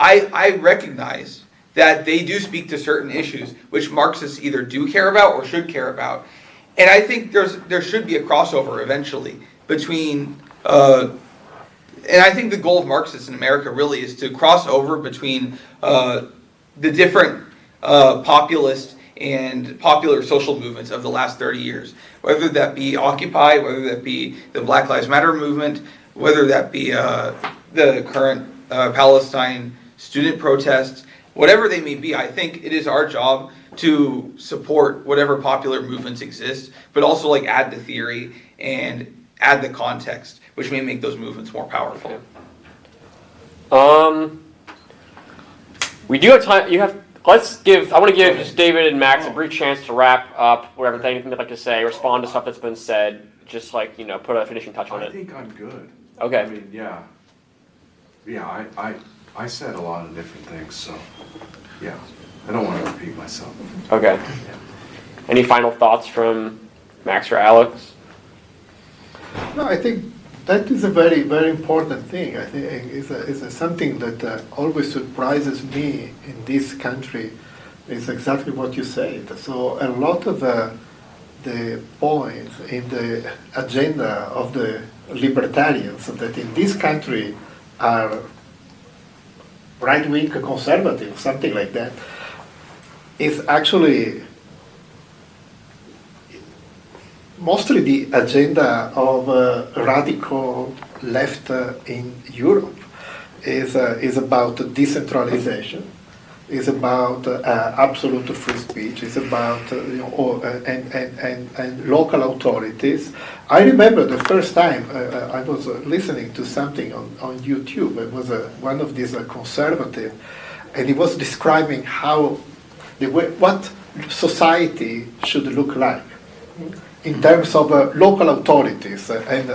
S2: I recognize that they do speak to certain issues which Marxists either do care about or should care about. And I think there should be a crossover eventually between, and I think the goal of Marxists in America really is to cross over between the different populist and popular social movements of the last 30 years, whether that be Occupy, whether that be the Black Lives Matter movement, whether that be the current Palestine student protests, whatever they may be. I think it is our job to support whatever popular movements exist, but also add the theory and add the context, which may make those movements more powerful.
S1: We do have time. I want to give just David and Max a brief chance to wrap up whatever anything they'd like to say, respond to stuff that's been said, just put a finishing touch on it.
S3: I think I'm good.
S1: Okay.
S3: I mean, yeah, I said a lot of different things, so yeah, I don't want to repeat myself.
S1: Okay.
S3: Yeah.
S1: Any final thoughts from Max or Alex?
S5: No, I think that is a very, very important thing. I think it's something that always surprises me in this country is exactly what you said. So a lot of the points in the agenda of the libertarians that in this country are right-wing conservative, something like that, is actually mostly the agenda of radical left in Europe is about decentralization, It's about absolute free speech. It's about and local authorities. I remember the first time I was listening to something on YouTube. It was one of these conservative, and he was describing how what society should look like in terms of local authorities and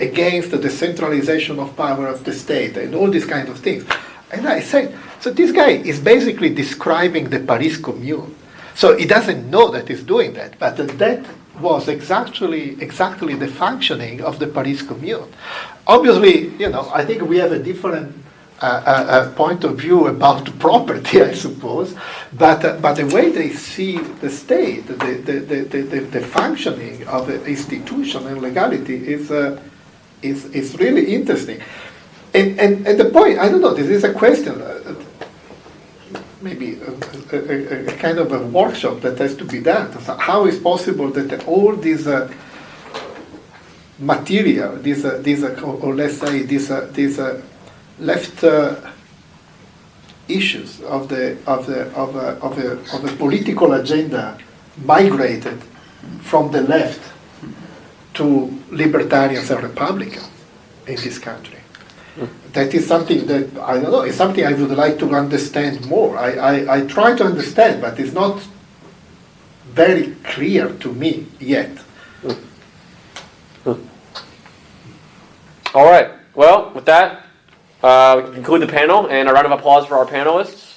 S5: against the centralization of power of the state and all these kind of things. And I said, so this guy is basically describing the Paris Commune. So he doesn't know that he's doing that, but that was exactly the functioning of the Paris Commune. Obviously, I think we have a different point of view about property, I suppose, but the way they see the state, the functioning of the institution and legality is really interesting. And the point, I don't know, this is a question, maybe a kind of a workshop that has to be done. So how is possible that all these material, or let's say these left issues of the political agenda migrated from the left to libertarians and Republicans in this country? That is something that, I don't know, it's something I would like to understand more. I try to understand, but it's not very clear to me yet.
S1: All right. Well, with that, we can conclude the panel, and a round of applause for our panelists.